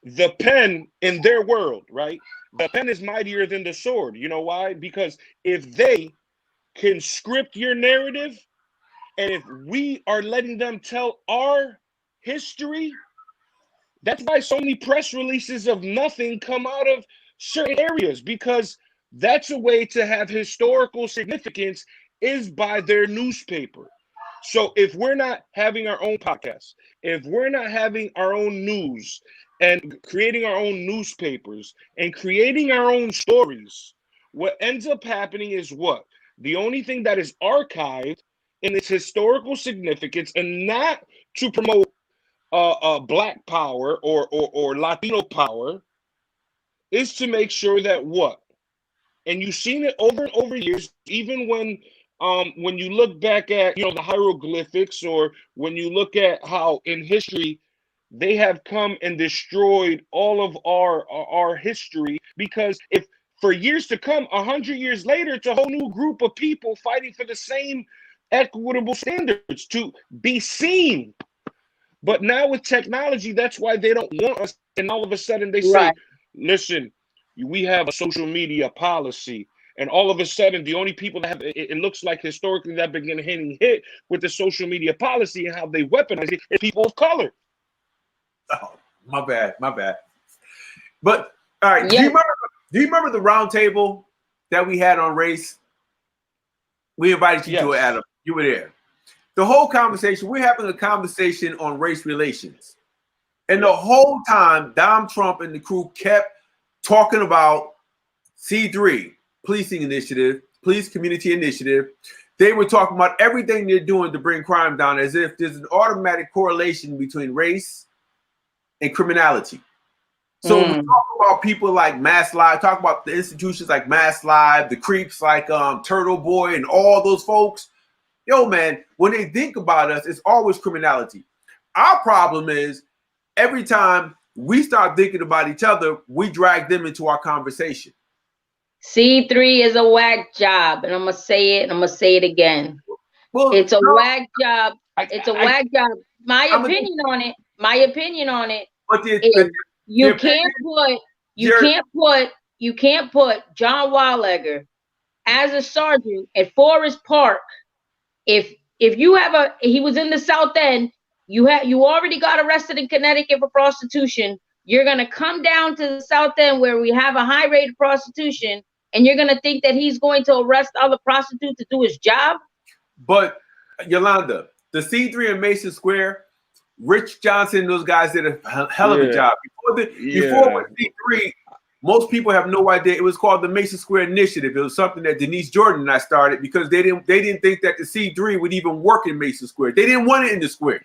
The pen in their world, right? The pen is mightier than the sword. You know why? Because if they can script your narrative, and if we are letting them tell our history, that's why so many press releases of nothing come out of certain areas, because that's a way to have historical significance is by their newspaper. So if we're not having our own podcast, if we're not having our own news and creating our own newspapers and creating our own stories, what ends up happening is what? The only thing that is archived in its historical significance, and not to promote black power or Latino power, is to make sure that what? And you've seen it over and over years, even when you look back at, you know, the hieroglyphics, or when you look at how in history they have come and destroyed all of our history, because if for years to come, 100 years later, it's a whole new group of people fighting for the same equitable standards to be seen. But now with technology, that's why they don't want us. And all of a sudden they say, listen, we have a social media policy. And all of a sudden, the only people that have, it looks like historically that been getting hit with the social media policy and how they weaponize it is people of color. Oh, my bad. But all right, do you remember the round table that we had on race? We invited you to it, Adam. You were there. The whole conversation, we're having a conversation on race relations. And the whole time, Donald Trump and the crew kept talking about C3, policing initiative, police community initiative. They were talking about everything they're doing to bring crime down, as if there's an automatic correlation between race and criminality. So we talk about people like Mass Live, talk about the institutions like Mass Live, the creeps like Turtle Boy and all those folks. Yo, man, when they think about us, it's always criminality. Our problem is every time we start thinking about each other, we drag them into our conversation. C3 is a whack job, and I'm gonna say it, and I'm gonna say it again. Well, it's a whack job. It's a whack job. My opinion on it. But you can't put John Willegger as a sergeant at Forest Park. If you have he was in the South End, You already got arrested in Connecticut for prostitution. You're gonna come down to the South End where we have a high rate of prostitution, and you're gonna think that he's going to arrest other prostitutes to do his job? But Yolanda, the C3 in Mason Square, Rich Johnson, those guys did a hell of a job. Before it was C3, most people have no idea. It was called the Mason Square Initiative. It was something that Denise Jordan and I started because they didn't think that the C3 would even work in Mason Square. They didn't want it in the square.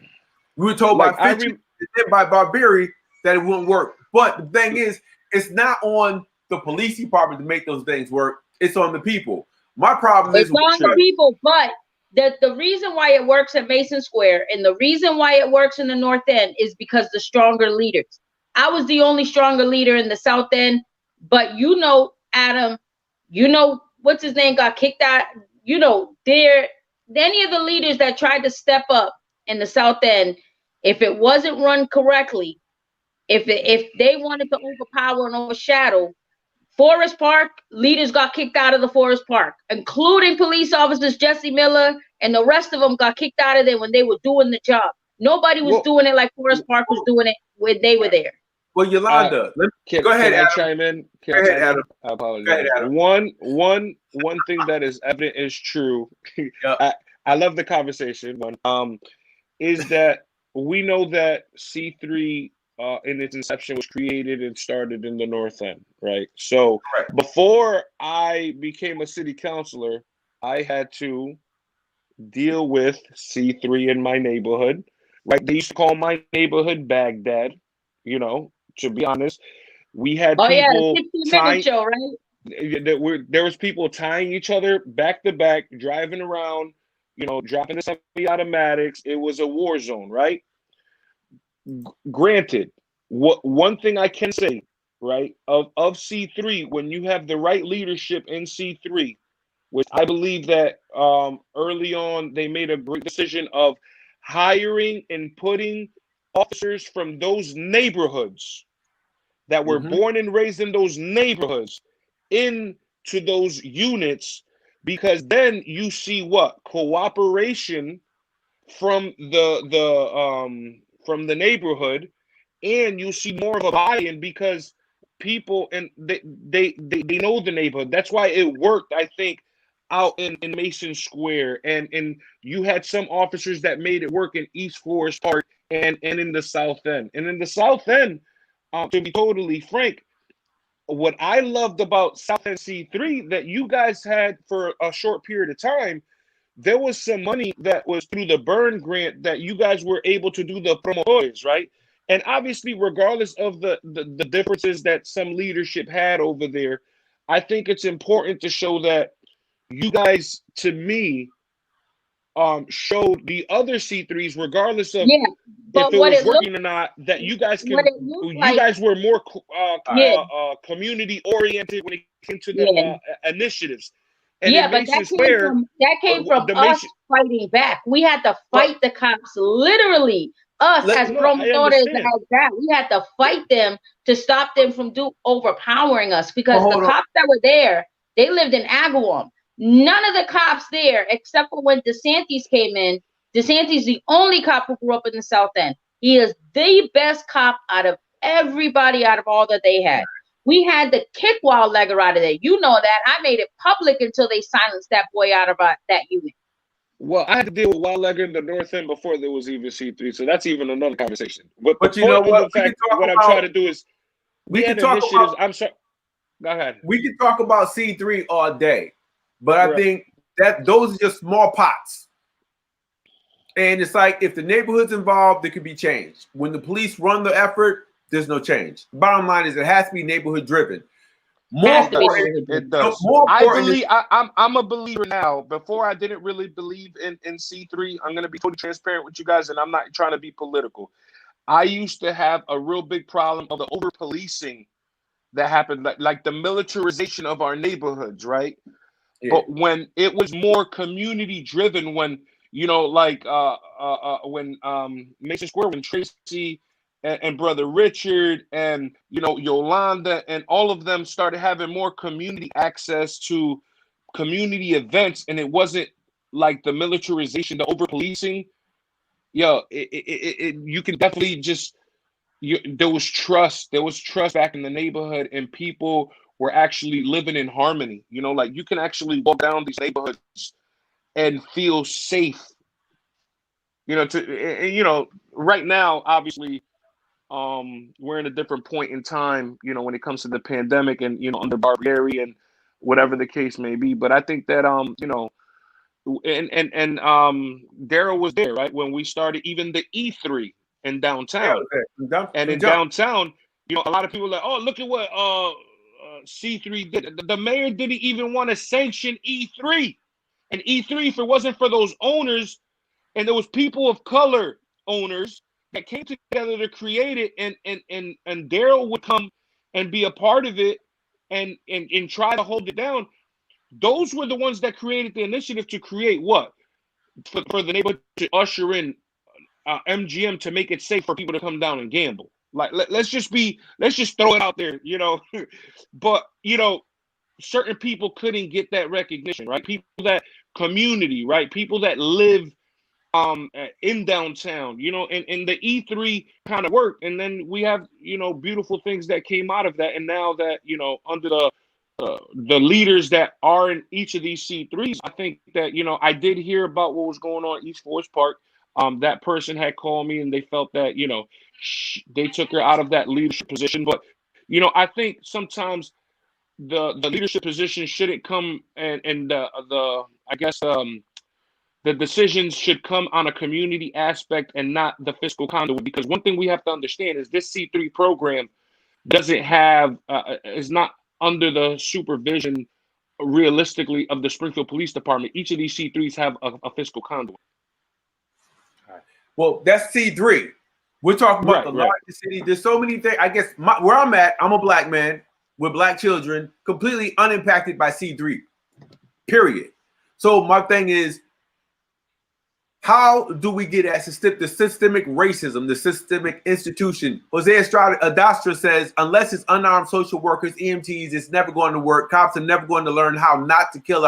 We were told by Barbieri that it wouldn't work. But the thing is, it's not on the police department to make those things work. It's on the people. My problem is it's on the people, but the reason why it works at Mason Square and the reason why it works in the North End is because the stronger leaders. I was the only stronger leader in the South End, but you know, Adam, you know, what's his name got kicked out. You know, any of the leaders that tried to step up in the South End, if it wasn't run correctly, if they wanted to overpower and overshadow Forest Park, leaders got kicked out of the Forest Park, including police officers Jesse Miller, and the rest of them got kicked out of there when they were doing the job. Nobody was doing it like Forest Park was doing it when they were there. Well, Yolanda, go ahead, Can I Adam. chime in? Go ahead, Adam. I apologize. Go ahead, Adam. One thing that is evident is true. I love the conversation. Is that we know that C3 in its inception was created and started in the North End, right? So before I became a city councilor, I had to deal with C3 in my neighborhood, right? They used to call my neighborhood Baghdad, you know, to be honest. We had people 60-minute show, right? There was people tying each other back to back, driving around, you know, dropping the semi-automatics. It was a war zone, right? Granted, one thing I can say, right, of C3, when you have the right leadership in C3, which I believe that early on they made a great decision of hiring and putting officers from those neighborhoods that were born and raised in those neighborhoods into those units, because then you see what cooperation from the neighborhood, and you see more of a buy-in because people and they know the neighborhood. That's why it worked, I think, out in Mason Square, and you had some officers that made it work in East Forest Park and in the South End. And in the South End, to be totally frank, what I loved about South End C3 that you guys had for a short period of time, there was some money that was through the burn grant that you guys were able to do the promotores, right? And obviously, regardless of the differences that some leadership had over there, I think it's important to show that you guys, to me, showed the other C3s, regardless of if it was working or not, that you guys guys were more community oriented when it came to the initiatives. And but that came from us fighting back. We had to fight the cops, literally. Us as promoters, we had to fight them to stop them from overpowering us, because the cops that were there, they lived in Agawam. None of the cops there, except for when DeSantis came in. DeSantis, the only cop who grew up in the South End. He is the best cop out of everybody, out of all that they had. We had to kick Wildlegger out of there. You know that. I made it public until they silenced that boy out of that unit. Well, I had to deal with Wildlegger in the North End before there was even C3, so that's even another conversation. But you know what? What I'm trying to do is we had initiatives. I'm sorry. Go ahead. We can talk about C3 all day, but I think that those are just small pots. And it's like if the neighborhood's involved, there could be change. When the police run the effort, there's no change. Bottom line is it has to be neighborhood driven. It does. I believe I'm a believer now. Before I didn't really believe in C3. I'm gonna be totally transparent with you guys, and I'm not trying to be political. I used to have a real big problem of the over policing that happened, like the militarization of our neighborhoods, right? Yeah. But when it was more community driven, when when Mason Square, when Tracy and Brother Richard and Yolanda and all of them started having more community access to community events, and it wasn't like the militarization, the over policing. yo, you can definitely just there was trust. There was trust back in the neighborhood, and people were actually living in harmony. You know, like you can actually walk down these neighborhoods and feel safe. You know, right now, obviously, we're in a different point in time. You know, when it comes to the pandemic, and under Barbieri and whatever the case may be. But I think that and Daryl was there, right, when we started even the E3 in downtown. And in downtown, a lot of people are like, oh, look at what C3 did. The mayor didn't even want to sanction E3. And E3, if it wasn't for those owners, and there was people of color owners that came together to create it, and Daryl would come and be a part of it and try to hold it down. Those were the ones that created the initiative to create what? For the neighborhood to usher in MGM to make it safe for people to come down and gamble. Like, let's just throw it out there, But, certain people couldn't get that recognition, right? People that community, right? People that live in downtown, and the E3 kind of worked. And then we have, beautiful things that came out of that. And now that, under the leaders that are in each of these C3s, I think that, I did hear about what was going on at East Forest Park. That person had called me and they felt that, they took her out of that leadership position. But, I think sometimes the leadership position shouldn't come and I guess the decisions should come on a community aspect and not the fiscal conduit. Because one thing we have to understand is this C3 program doesn't have is not under the supervision realistically of the Springfield Police Department. Each of these C3s have a fiscal conduit. Well, that's C3. We're talking about the largest city. There's so many things. I guess where I'm at, I'm a black man with black children, completely unimpacted by C3, period. So my thing is, how do we get at the systemic racism, the systemic institution? Jose Adastra says, unless it's unarmed social workers, EMTs, it's never going to work. Cops are never going to learn how not to kill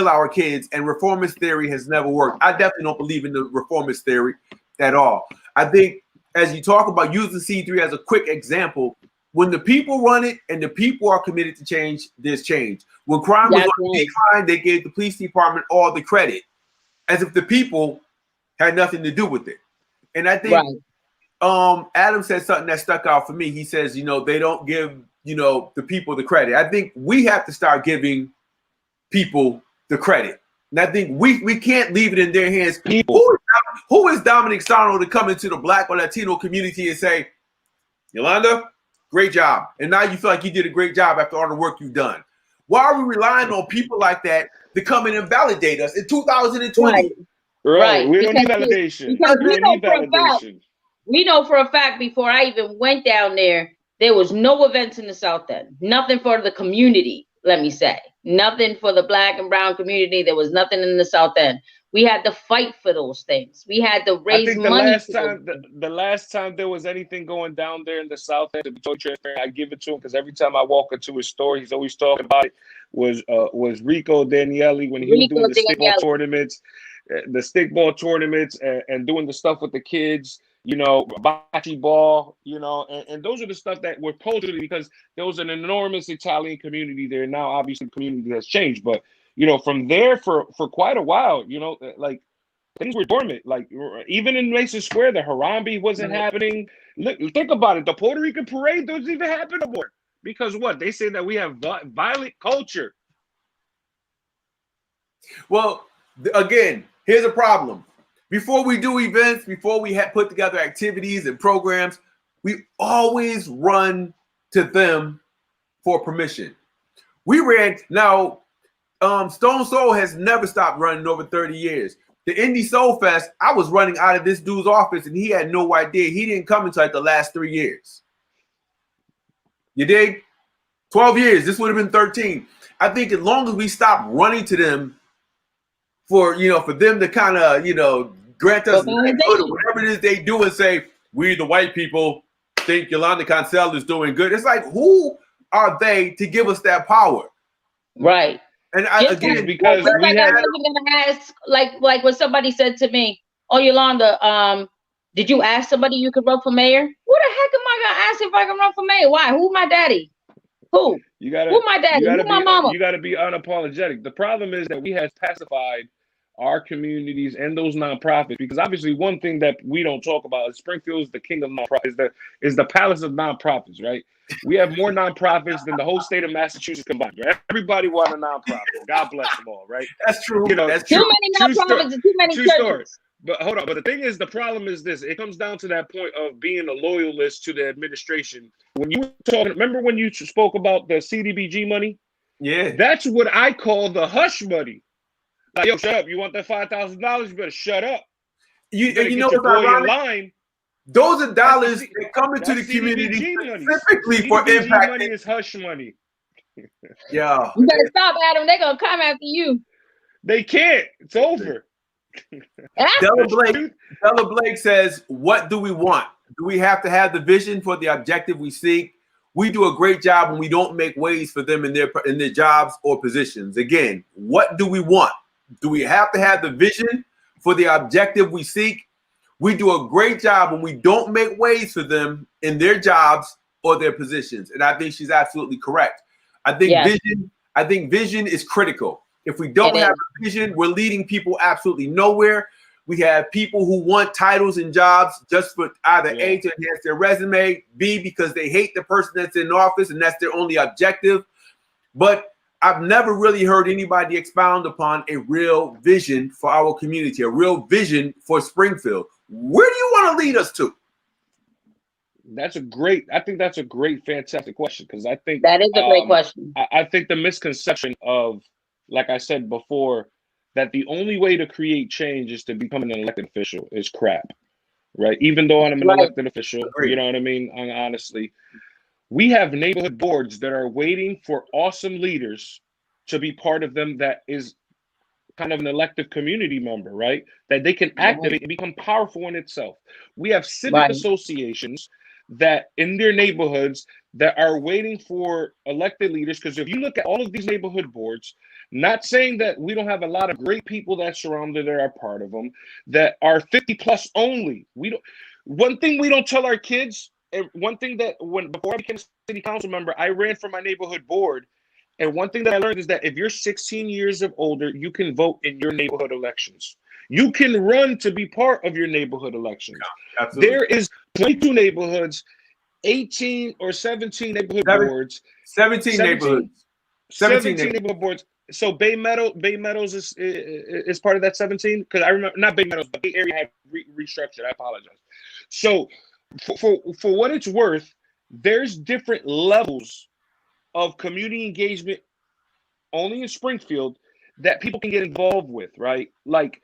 our kids, and reformist theory has never worked. I definitely don't believe in the reformist theory at all. I think as you talk about using C3 as a quick example, when the people run it and the people are committed to change, there's change. When crime was on decline, they gave the police department all the credit, as if the people had nothing to do with it. And I think Adam said something that stuck out for me. He says, they don't give, the people the credit. I think we have to start giving people the credit. And I think we can't leave it in their hands. Who is Dominic Sarno to come into the Black or Latino community and say, Yolanda, great job. And now you feel like you did a great job after all the work you've done. Why are we relying on people like that to come in and validate us in 2020? Right. We don't need validation. We know for a fact before I even went down there was no events in the South End. Nothing for the community, let me say. Nothing for the black and brown community. There was nothing in the South End. We had to fight for those things. We had to raise money. The last time there was anything going down there in the South End, to be totally transparent, I give it to him because every time I walk into his store, he's always talking about it. Was Rico Daniele when he was doing the stickball tournaments, and doing the stuff with the kids, bocce ball, and those are the stuff that were posted because there was an enormous Italian community there. Now, obviously, the community has changed, but from there for quite a while, like things were dormant. Like even in Mason Square, the Harambe wasn't happening. Look, think about it. The Puerto Rican parade doesn't even happen anymore because what they say that we have violent culture. Well, again, here's a problem. Before we do events, before we put together activities and programs, we always run to them for permission. We ran now. Stone Soul has never stopped running over 30 years. The Indie Soul Fest, I was running out of this dude's office and he had no idea. He didn't come until like the last 3 years. You dig? 12 years. This would have been 13. I think as long as we stop running to them for them to kind of, grant us whatever it is they do and say, we the white people think Yolanda Cancel is doing good. It's like, who are they to give us that power? Right. And because I wasn't gonna ask, like when somebody said to me, oh, Yolanda, did you ask somebody you could run for mayor? Who the heck am I gonna ask if I can run for mayor? Why? Who my daddy? Who? You gotta, Who my daddy? Who my mama? you gotta be unapologetic. The problem is that we have pacified our communities and those nonprofits, because obviously one thing that we don't talk about is Springfield is the king of nonprofits, is the palace of nonprofits, right? We have more nonprofits than the whole state of Massachusetts combined. Right? Everybody want a nonprofit. God bless them all, right? That's true. You know, That's Too true. many nonprofits and too many True story. churches. But hold on. But the thing is, the problem is this. It comes down to that point of being a loyalist to the administration. When you were talking, remember when you spoke about the CDBG money? Yeah. That's what I call the hush money. Like, yo, shut up. You want that $5,000? You better shut up. You You know your what's boy in ironic? line. Those are dollars That's that come into the That's community CDBG money. specifically for CDBG impact. money is hush money. Yeah. You better stop, Adam. They're gonna come after you. They can't. It's over. Della Blake says, what do we want? Do we have to have the vision for the objective we seek? We do a great job when we don't make ways for them in their jobs or positions. Again, what do we want? Do we have to have the vision for the objective we seek? We do a great job when we don't make ways for them in their jobs or their positions. And I think she's absolutely correct. I think vision is critical. If we don't have a vision, we're leading people absolutely nowhere. We have people who want titles and jobs just for either A, to enhance their resume, B, because they hate the person that's in office and that's their only objective. But I've never really heard anybody expound upon a real vision for our community, a real vision for Springfield. Where do you want to lead us to? I think that's a great, fantastic question, because I think that is a great question. I think the misconception of, like I said before, that the only way to create change is to become an elected official is crap, right? Even though I'm an elected official, you know what I mean? Honestly, we have neighborhood boards that are waiting for awesome leaders to be part of them that is kind of an elected community member, right? That they can activate and become powerful in itself. We have civic associations that in their neighborhoods that are waiting for elected leaders. Because if you look at all of these neighborhood boards, not saying that we don't have a lot of great people that surround that are part of them, that are 50 plus only. One thing we don't tell our kids, and one thing that before I became a city council member, I ran for my neighborhood board. And one thing that I learned is that if you're 16 years of older, you can vote in your neighborhood elections. You can run to be part of your neighborhood elections. Absolutely. There is 22 neighborhoods, 18 or 17 neighborhood boards. 17 neighborhoods. 17 neighborhood boards. So Bay Meadows is part of that 17? Because I remember, not Bay Meadows, but Bay Area had restructured. I apologize. So for what it's worth, there's different levels of community engagement only in Springfield that people can get involved with, right? Like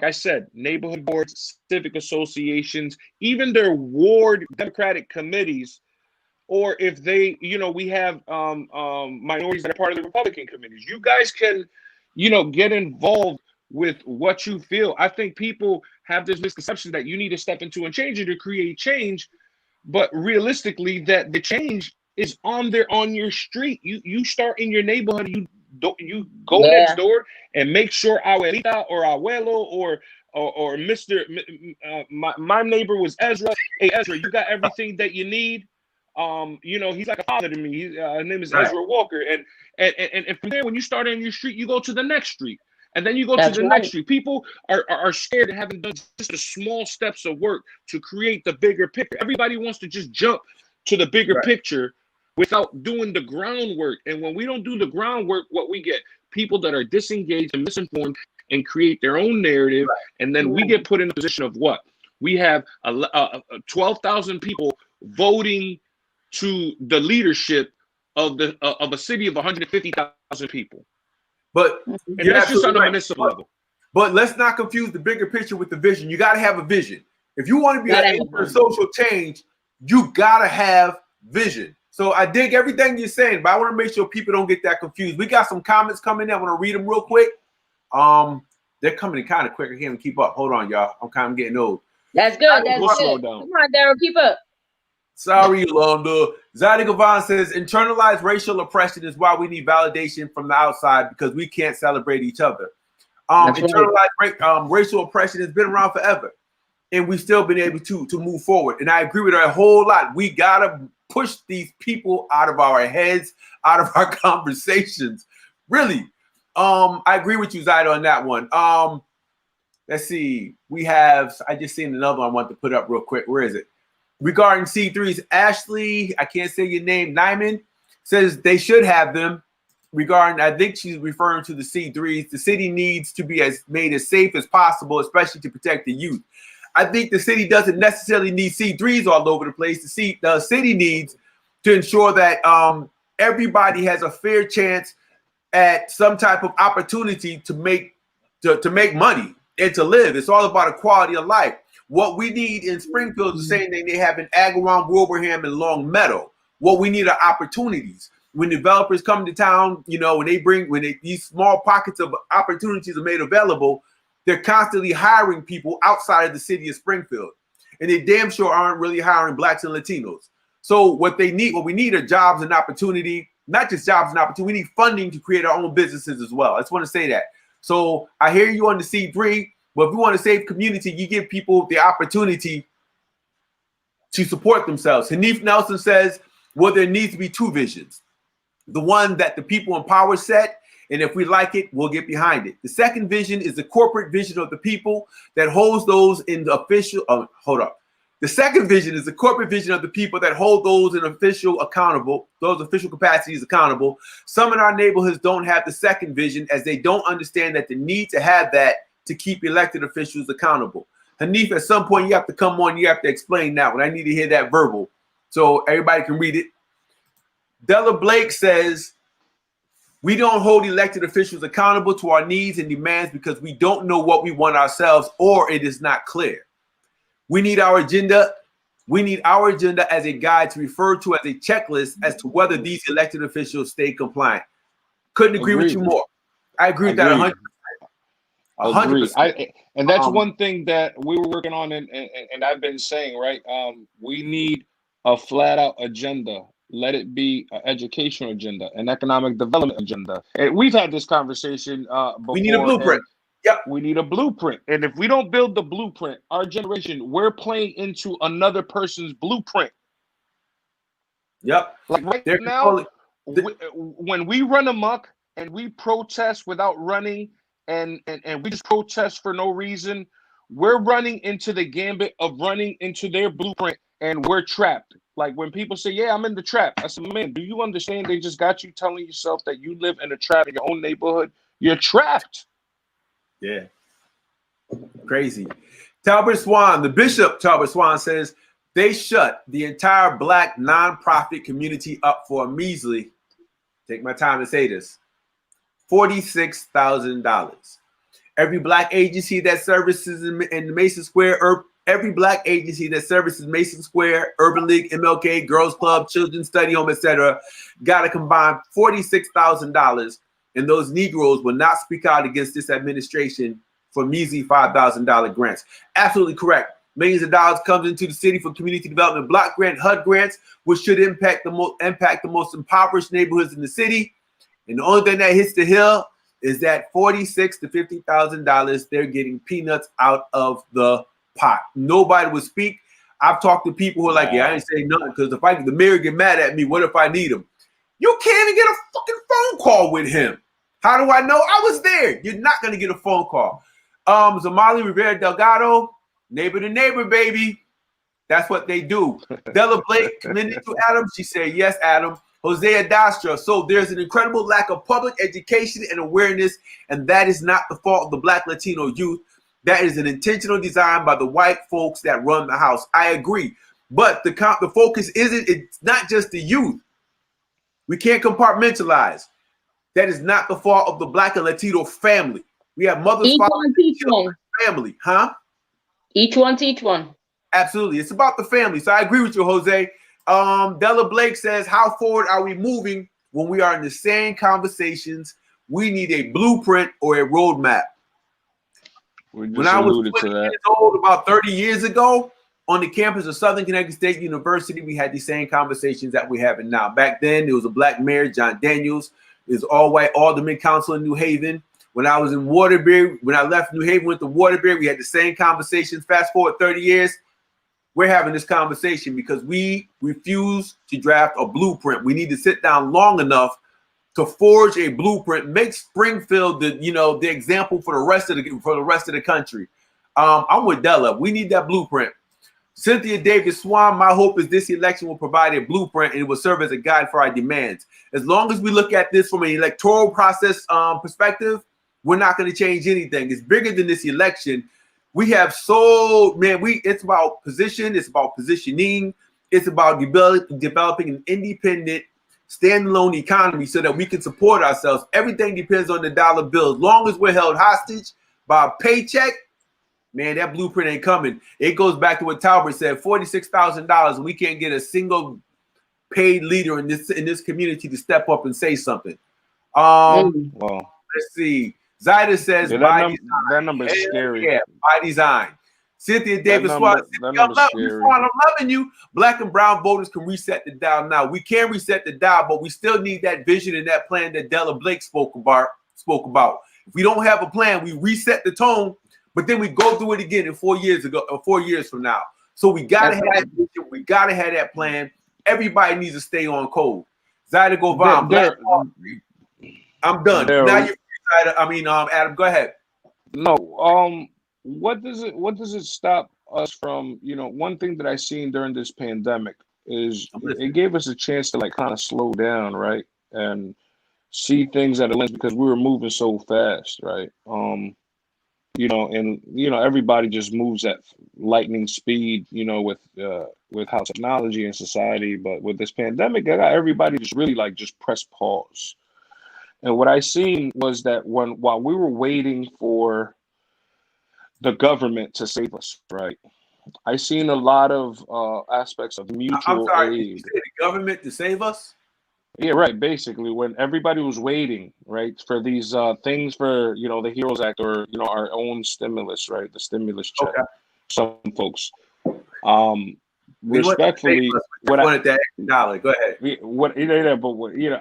I said, neighborhood boards, civic associations, even their ward Democratic committees, or if they, we have minorities that are part of the Republican committees. You guys can, get involved with what you feel. I think people have this misconception that you need to step into and change it to create change, but realistically, that the change is on your street. You start in your neighborhood. You go next door and make sure abuelita or abuelo or Mr. My neighbor was Ezra. Hey Ezra, you got everything that you need. He's like a father to me. His name is Ezra Walker. And from there, when you start on your street, you go to the next street. And then you go to the next street. People are scared and haven't done just the small steps of work to create the bigger picture. Everybody wants to just jump to the bigger picture without doing the groundwork. And when we don't do the groundwork, what we get, people that are disengaged and misinformed and create their own narrative. And then we get put in a position of what? We have 12,000 people voting to the leadership of a city of 150,000 people. But that's just on the municipal level. But let's not confuse the bigger picture with the vision. You got to have a vision. If you want to be an agent for social change, you got to have vision. So I dig everything you're saying, but I want to make sure people don't get that confused. We got some comments coming in. I want to read them real quick. They're coming in kind of quick. I can't even keep up. Hold on, y'all. I'm kind of getting old. That's good. That's good. Slow down. Come on, Daryl, keep up. Sorry, Yolanda. Zadie Gavan says, internalized racial oppression is why we need validation from the outside because we can't celebrate each other. Internalized racial oppression has been around forever, and we've still been able to move forward. And I agree with her a whole lot. We gotta push these people out of our heads, out of our conversations. Really, I agree with you, Zaida, on that one. Let's see. I just seen another one I want to put up real quick. Where is it? Regarding C3s, Ashley, I can't say your name, Nyman, says they should have them. I think she's referring to the C3s. The city needs to be made as safe as possible, especially to protect the youth. I think the city doesn't necessarily need C3s all over the place. The city needs to ensure that everybody has a fair chance at some type of opportunity to make money and to live. It's all about a quality of life. What we need in Springfield is the same thing they have in Agawam, Wilbraham, and Long Meadow. What we need are opportunities. When developers come to town, when these small pockets of opportunities are made available, they're constantly hiring people outside of the city of Springfield. And they damn sure aren't really hiring Blacks and Latinos. So what we need are jobs and opportunity, not just jobs and opportunity. We need funding to create our own businesses as well. I just want to say that. So I hear you on the C3, but if we want to save community, you give people the opportunity to support themselves. Hanif Nelson says, well, there needs to be two visions. The one that the people in power set, and if we like it, we'll get behind it. The second vision is the corporate vision of the people that holds those in the official. The second vision is the corporate vision of the people that hold those in official capacities accountable. Some in our neighborhoods don't have the second vision, as they don't understand that the need to have that to keep elected officials accountable. Hanif, at some point you have to come on, you have to explain that one. I need to hear that verbal so everybody can read it. Della Blake says, we don't hold elected officials accountable to our needs and demands because we don't know what we want ourselves, or it is not clear. We need our agenda. We need our agenda as a guide to refer to as a checklist as to whether these elected officials stay compliant. Couldn't agree with you more. I agree with that 100%. 100%. And that's one thing that we were working on, and I've been saying, right? We need a flat out agenda. Let it be an educational agenda, an economic development agenda. And we've had this conversation before. We need a blueprint. Yep. We need a blueprint. And if we don't build the blueprint, our generation, we're playing into another person's blueprint. Yep. Like right now, when we run amok and we protest without running and we just protest for no reason, we're running into the gambit of running into their blueprint, and we're trapped. Like when people say, yeah, I'm in the trap. I said, man, do you understand they just got you telling yourself that you live in a trap in your own neighborhood? You're trapped. Yeah. Crazy. Talbot Swan, the Bishop Talbot Swan says they shut the entire Black nonprofit community up for a measly, take my time to say this, $46,000. Every Black agency that services in Mason Square, every Black agency that services Mason Square, Urban League, MLK, Girls Club, Children's Study Home, etc., got a combined $46,000, and those Negroes will not speak out against this administration for measly $5,000 grants. Absolutely correct. Millions of dollars comes into the city for community development block grant, HUD grants, which should impact the most impoverished neighborhoods in the city. And the only thing that hits the hill is that $46,000 to $50,000 they're getting peanuts out of the pot. Nobody would speak. I've talked to people who are like, yeah, I ain't saying nothing because if the mayor get mad at me, what if I need him? You can't even get a fucking phone call with him. How do I know? I was there. You're not going to get a phone call. Zamali Rivera Delgado, neighbor to neighbor, baby. That's what they do. Della Blake commended to Adam. She said, yes, Adam. Hosea Dastra. So there's an incredible lack of public education and awareness, and that is not the fault of the Black Latino youth. That is an intentional design by the white folks that run the house. I agree. But the focus it's not just the youth. We can't compartmentalize. That is not the fault of the Black and Latino family. We have mothers, fathers, children, family, huh? Each one teach one. Absolutely. It's about the family. So I agree with you, Jose. Della Blake says, how forward are we moving when we are in the same conversations? We need a blueprint or a roadmap. When I was 20 years old, about 30 years ago, on the campus of Southern Connecticut State University, we had these same conversations that we're having now. Back then, there was a Black mayor, John Daniels. There's all-white alderman council in New Haven. When I was in Waterbury, when I left New Haven, went to Waterbury, we had the same conversations. Fast forward 30 years, we're having this conversation because we refuse to draft a blueprint. We need to sit down long enough to forge a blueprint, make Springfield the example for the rest of the country. I'm with Della. We need that blueprint. Cynthia Davis Swan, my hope is this election will provide a blueprint and it will serve as a guide for our demands. As long as we look at this from an electoral process perspective, we're not going to change anything. It's bigger than this election. We have it's about position, it's about positioning, it's about developing an independent, standalone economy so that we can support ourselves. Everything depends on the dollar bill. As long as we're held hostage by a paycheck, man, that blueprint ain't coming. It goes back to what Talbert said, $46,000, and we can't get a single paid leader in this community to step up and say something. Wow. Let's see. Zaida says that number is scary. Yeah, by design. Cynthia Davis Swan, I'm loving you. Black and brown voters can reset the dial now. We can reset the dial, but we still need that vision and that plan that Della Blake spoke about. If we don't have a plan, we reset the tone, but then we go through it again in 4 years from now. So we gotta have that vision. We gotta have that plan. Everybody needs to stay on code. Zaida Govan, I'm done. Now you're Adam, go ahead. No, what does it stop us from, one thing that I seen during this pandemic is it gave us a chance to like kind of slow down, right? And see things at a lens because we were moving so fast, right? Everybody just moves at lightning speed, with how technology and society, but with this pandemic, I got everybody just really like just press pause. And what I seen was that while we were waiting for the government to save us, right? I seen a lot of aspects of mutual aid. Did you say the government to save us? Yeah, right. Basically, when everybody was waiting, right, for these things for the Heroes Act or our own stimulus, right, the stimulus check. Okay. Some folks, respectfully, what I wanted that dollar. Go ahead.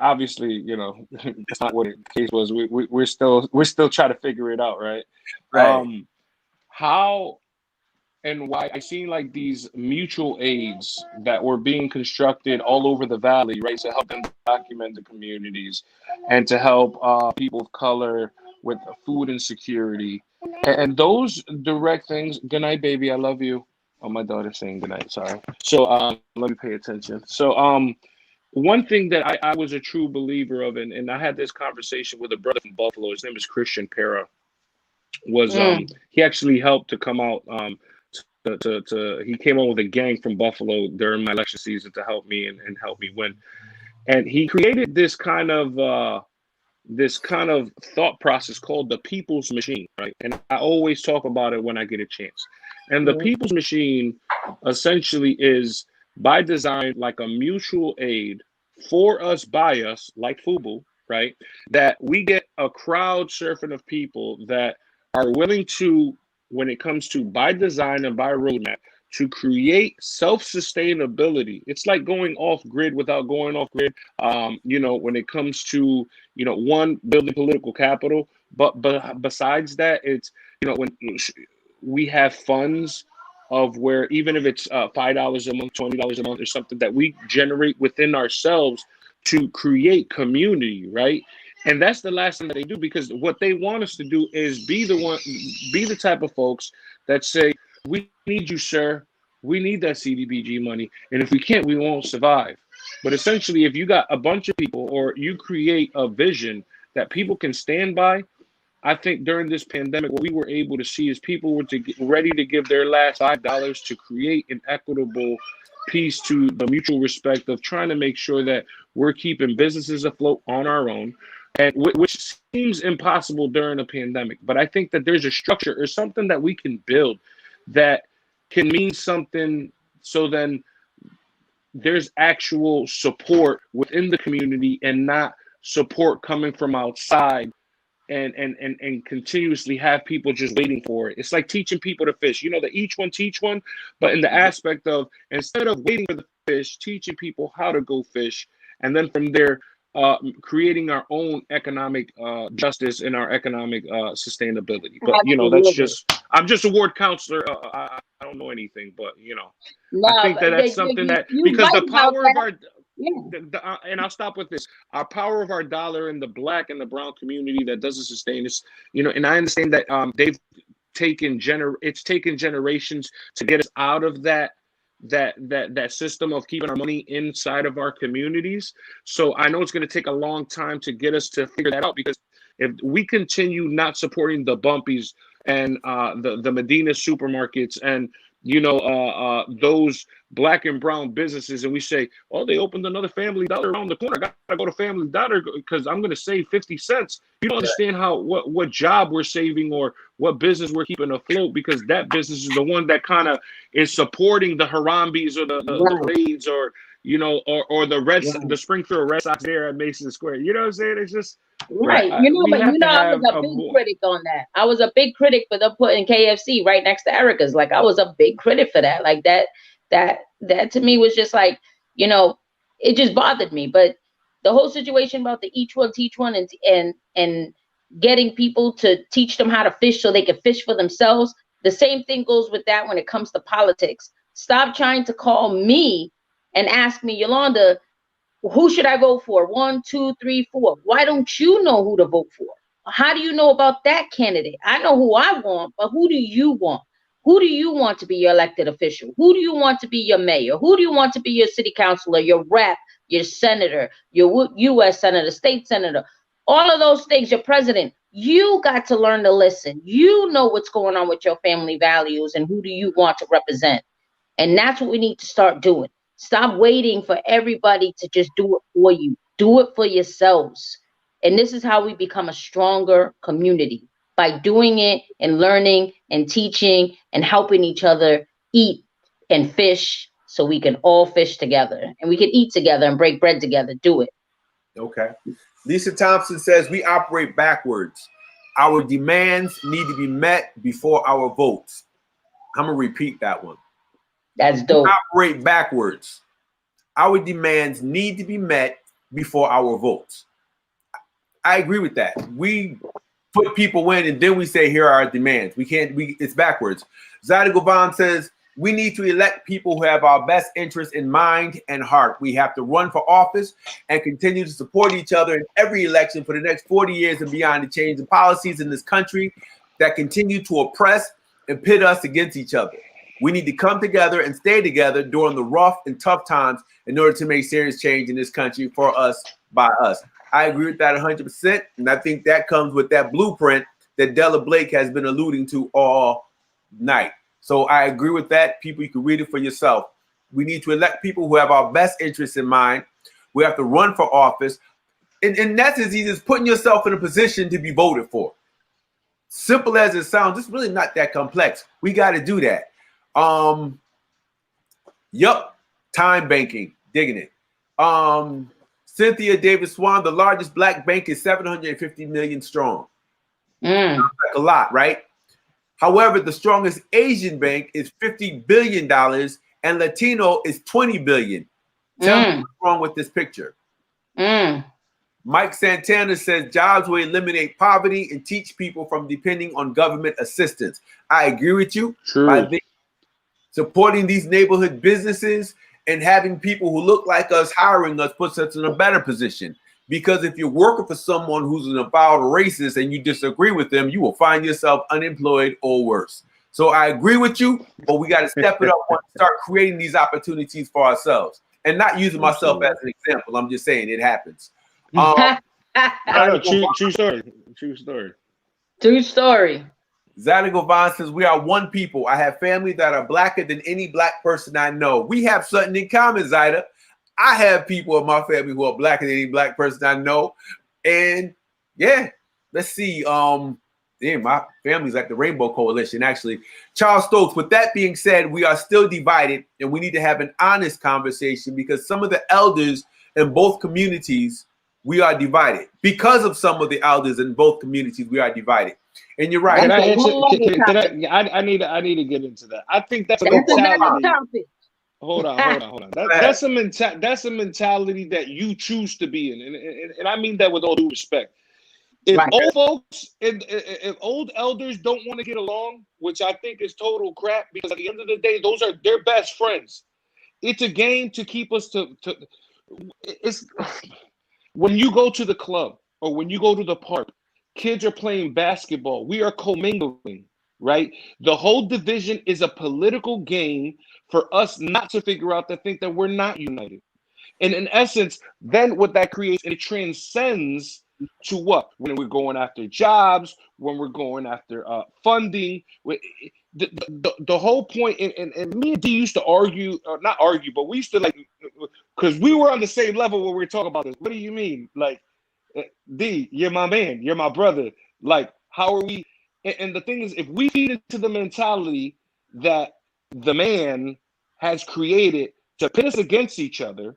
Obviously, that's not what the case was. We're still trying to figure it out, right? Right. How and why I seen like these mutual aids that were being constructed all over the valley, right, to help them document the communities and to help people of color with food insecurity and those direct things. Good night, baby. I love you. Oh, my daughter's saying good night. Sorry. So let me pay attention. So one thing that I was a true believer of, and I had this conversation with a brother from Buffalo. His name is Christian Pera. He actually helped to come out. He came on with a gang from Buffalo during my election season to help me and help me win. And he created this kind of thought process called the people's machine, right? And I always talk about it when I get a chance. And the people's machine essentially is by design like a mutual aid for us, by us, like FUBU, right? That we get a crowd surfing of people that are willing to, when it comes to by design and by roadmap, to create self-sustainability. It's like going off grid without going off grid. When it comes to, one, building political capital, but besides that, it's, when we have funds of where even if it's $5 a month, $20 a month, or something that we generate within ourselves to create community, right? And that's the last thing that they do, because what they want us to do is be the type of folks that say, we need you, sir. We need that CDBG money. And if we can't, we won't survive. But essentially, if you got a bunch of people or you create a vision that people can stand by, I think during this pandemic, what we were able to see is people were ready to give their last $5 to create an equitable piece to the mutual respect of trying to make sure that we're keeping businesses afloat on our own, and which seems impossible during a pandemic. But I think that there's a structure or something that we can build that can mean something, so then there's actual support within the community and not support coming from outside and continuously have people just waiting for it. It's like teaching people to fish, that each one teach one, but in the aspect of, instead of waiting for the fish, teaching people how to go fish. And then from there, creating our own economic justice and our economic sustainability. But that's Absolutely. just, I'm just a ward counselor. I don't know anything, but I No, think that but that's something that, you because right the about power of that. our Yeah. and I'll stop with this. Our power of our dollar in the black and the brown community that doesn't sustain us, and I understand that they've it's taken generations to get us out of that system of keeping our money inside of our communities. So I know it's going to take a long time to get us to figure that out, because if we continue not supporting the Bumpies and the Medina supermarkets and those black and brown businesses, and we say, oh, they opened another Family Dollar around the corner, I gotta go to Family Dollar because I'm going to save 50 cents. You don't understand what job we're saving or what business we're keeping afloat, because that business is the one that kind of is supporting the Harambis or the Right. Raids, or or the Right. Springfield Red Sox there at Mason Square. You know what I'm saying? It's just Right. we But have to I was have a a big more. critic on that. I was a big critic for them putting KFC right next to Erica's. Like, I was a big critic for that. Like, that to me was just like, it just bothered me. But the whole situation about the each one teach one, and getting people to teach them how to fish so they can fish for themselves. The same thing goes with that when it comes to politics. Stop trying to call me and ask me, Yolanda, who should I vote for? 1, 2, 3, 4. Why don't you know who to vote for? How do you know about that candidate? I know who I want, but who do you want? Who do you want to be your elected official? Who do you want to be your mayor? Who do you want to be your city councilor, your rep, your senator, your U.S. senator, state senator? All of those things, your president. You got to learn to listen. You know what's going on with your family values and who do you want to represent. And that's what we need to start doing. Stop waiting for everybody to just do it for you. Do it for yourselves. And this is how we become a stronger community, by doing it and learning and teaching and helping each other eat and fish, so we can all fish together and we can eat together and break bread together. Do it. Okay. Lisa Thompson says we operate backwards. Our demands need to be met before our votes. I'm going to repeat that one. That's dope. We operate backwards. Our demands need to be met before our votes. I agree with that. We put people in and then we say, here are our demands. It's backwards. Zada Govan says, we need to elect people who have our best interests in mind and heart. We have to run for office and continue to support each other in every election for the next 40 years and beyond, to change the policies in this country that continue to oppress and pit us against each other. We need to come together and stay together during the rough and tough times in order to make serious change in this country for us, by us. I agree with that 100%. And I think that comes with that blueprint that Della Blake has been alluding to all night. So I agree with that. People, you can read it for yourself. We need to elect people who have our best interests in mind. We have to run for office. And that's as easy as putting yourself in a position to be voted for. Simple as it sounds, it's really not that complex. We got to do that. Yup. Time banking. Digging it. Cynthia Davis Swan, the largest black bank is 750 million strong. Sounds like a lot, right? However, the strongest Asian bank is $50 billion and Latino is 20 billion. Tell me what's wrong with this picture. Mike Santana says jobs will eliminate poverty and teach people from depending on government assistance. I agree with you. True. I think supporting these neighborhood businesses and having people who look like us hiring us puts us in a better position. Because if you're working for someone who's an avowed racist and you disagree with them, you will find yourself unemployed or worse. So I agree with you, but we got to step it up and start creating these opportunities for ourselves. And not using myself as an example. I'm just saying it happens. True story. True story. True story. Zada Govan says, we are one people. I have family that are blacker than any black person I know. We have something in common, Zada. I have people in my family who are blacker than any black person I know. And yeah, let's see. My family's like the Rainbow Coalition, actually. Charles Stokes, with that being said, we are still divided and we need to have an honest conversation because some of the elders in both communities, we are divided. Because of some of the elders in both communities, we are divided. And you're right. Can I answer? I need to get into that. I think that's a another mentality. topic. Hold on. That's a mentality that you choose to be in, and I mean that with all due respect. If Right. old folks, if old elders don't want to get along, which I think is total crap, because at the end of the day, those are their best friends. It's a game to keep us to. It's when you go to the club or when you go to the park, kids are playing basketball. We are commingling, right? The whole division is a political game for us not to figure out to think that we're not united. And in essence, then what that creates, and it transcends to what? When we're going after jobs, when we're going after funding. The whole point, and me and D used to argue, or not argue, but we used to like, because we were on the same level when we were talking about this. What do you mean? Like, D, you're my man, you're my brother. Like, how are we? And the thing is, if we feed into the mentality that the man has created to pit us against each other,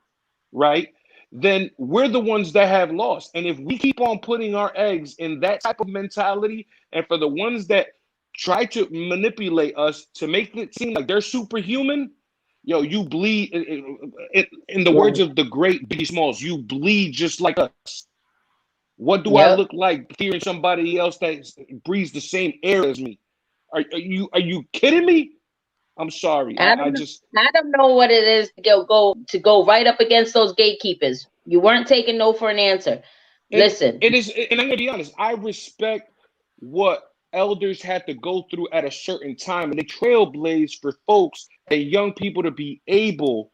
right, then we're the ones that have lost. And if we keep on putting our eggs in that type of mentality, and for the ones that try to manipulate us to make it seem like they're superhuman, yo, you bleed. In the words of the great Biggie Smalls, you bleed just like us. What do I look like hearing somebody else that breathes the same air as me? Are you kidding me? I'm sorry. I don't know what it is to go right up against those gatekeepers. You weren't taking no for an answer. Listen, it is, and I'm gonna be honest. I respect what elders had to go through at a certain time, and they trailblazed for folks and young people to be able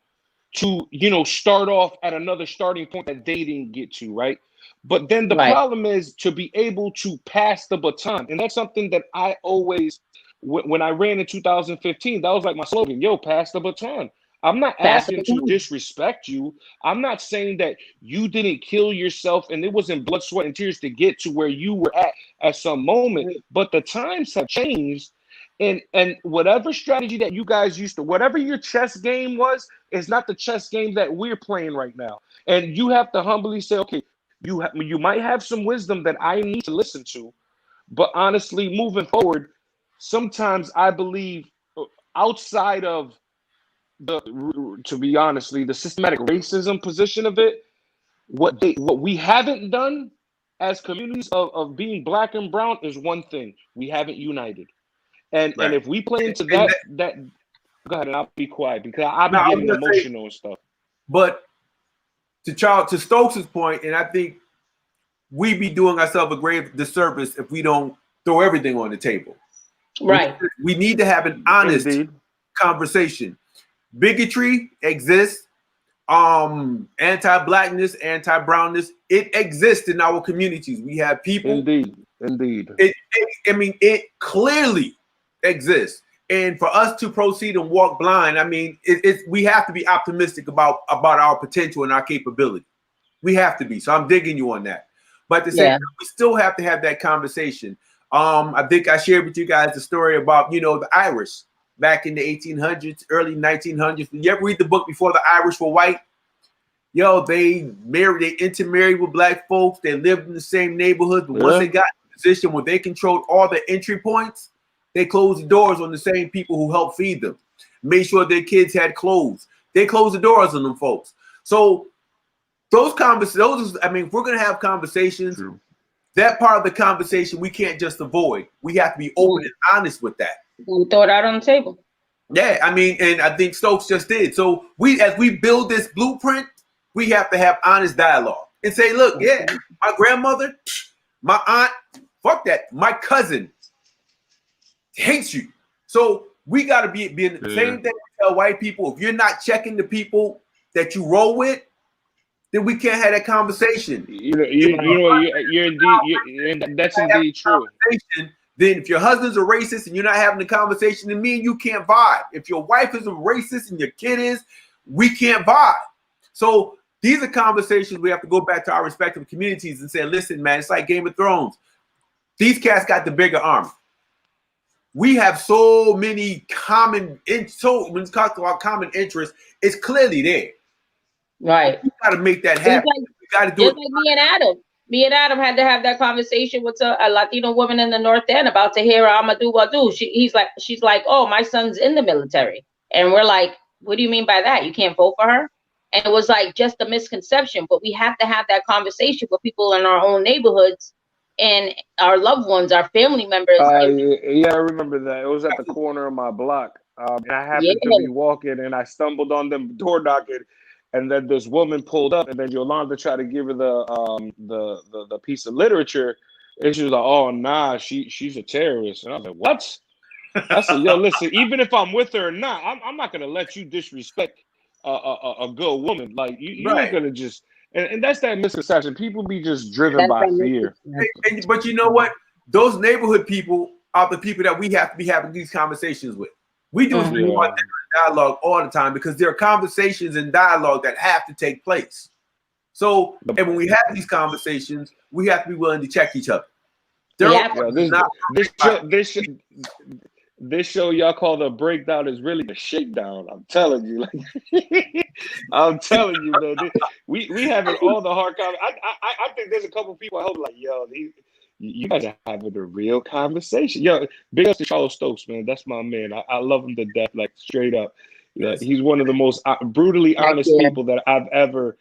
to, start off at another starting point that they didn't get to, right? But then the problem is to be able to pass the baton, and that's something that I always. When I ran in 2015, that was like my slogan, yo, pass the baton. I'm not asking to disrespect you. I'm not saying that you didn't kill yourself and it wasn't blood, sweat, and tears to get to where you were at some moment. But the times have changed. And whatever strategy that you guys used to, whatever your chess game was, is not the chess game that we're playing right now. And you have to humbly say, okay, you might have some wisdom that I need to listen to. But honestly, moving forward, sometimes I believe outside of to be honestly, the systematic racism position of it, what we haven't done as communities of being black and brown is one thing. We haven't united. And if we play into that go ahead and I'll be quiet because I'll be getting emotional and stuff. But to Stokes' point, and I think we be doing ourselves a grave disservice if we don't throw everything on the table. Right. We need to have an honest conversation. Bigotry exists. Anti-blackness, anti-brownness, it exists in our communities. We have people. Indeed. It clearly exists. And for us to proceed and walk blind, we have to be optimistic about our potential and our capability. We have to be. So I'm digging you on that. But at the same time, we still have to have that conversation. I think I shared with you guys the story about, the Irish back in the 1800s, early 1900s. You ever read the book Before the Irish Were White? Yo, they intermarried with black folks. They lived in the same neighborhood. But once they got in a position where they controlled all the entry points, they closed the doors on the same people who helped feed them, made sure their kids had clothes. They closed the doors on them folks. So those conversations, if we're going to have conversations, that part of the conversation we can't just avoid. We have to be open and honest with that. We throw it out on the table. Yeah, and I think Stokes just did. So as we build this blueprint, we have to have honest dialogue and say, look, my grandmother, my aunt, fuck that. My cousin hates you. So we got to be in the same thing we tell white people. If you're not checking the people that you roll with, then we can't have that conversation. You're indeed, that's indeed true. Then if your husband's a racist and you're not having the conversation, then me and you can't vibe. If your wife is a racist and your kid is, we can't vibe. So these are conversations we have to go back to our respective communities and say, listen, man, it's like Game of Thrones. These cats got the bigger arm. We have so many when it's talked about common interests, it's clearly there. Right. We got to make that happen. We got to do it. Like me and Adam. Me and Adam had to have that conversation with a Latino woman in the North End about Tahira Amadou Wadou. She's like, oh, my son's in the military. And we're like, what do you mean by that? You can't vote for her? And it was like just a misconception, but we have to have that conversation with people in our own neighborhoods and our loved ones, our family members. Yeah, I remember that. It was at the corner of my block, and I Yeah, happened to be walking, and I stumbled on them door knocking, and then this woman pulled up, and then Yolanda tried to give her the piece of literature, and she was like, "Oh nah, she's a terrorist," and I was like, "What?" I said, "Yo, listen, even if I'm with her or not, I'm not gonna let you disrespect a good woman. Like you're not Right. gonna just." And that's that misconception. People be just driven that's by that fear. misconception. But you know what? Those neighborhood people are the people that we have to be having these conversations with. We do Mhm. dialogue all the time because there are conversations and dialogue that have to take place. So, and when we have these conversations, we have to be willing to check each other. Yeah. This show y'all call the breakdown is really the shakedown. I'm telling you, like, I'm telling you, man. We having all the hard conversations. I think there's a couple people I hope like, yo, you guys are having a real conversation. Yo, big up to Charles Stokes, man. That's my man. I love him to death, like straight up. Yeah, he's one of the most brutally honest people that I've ever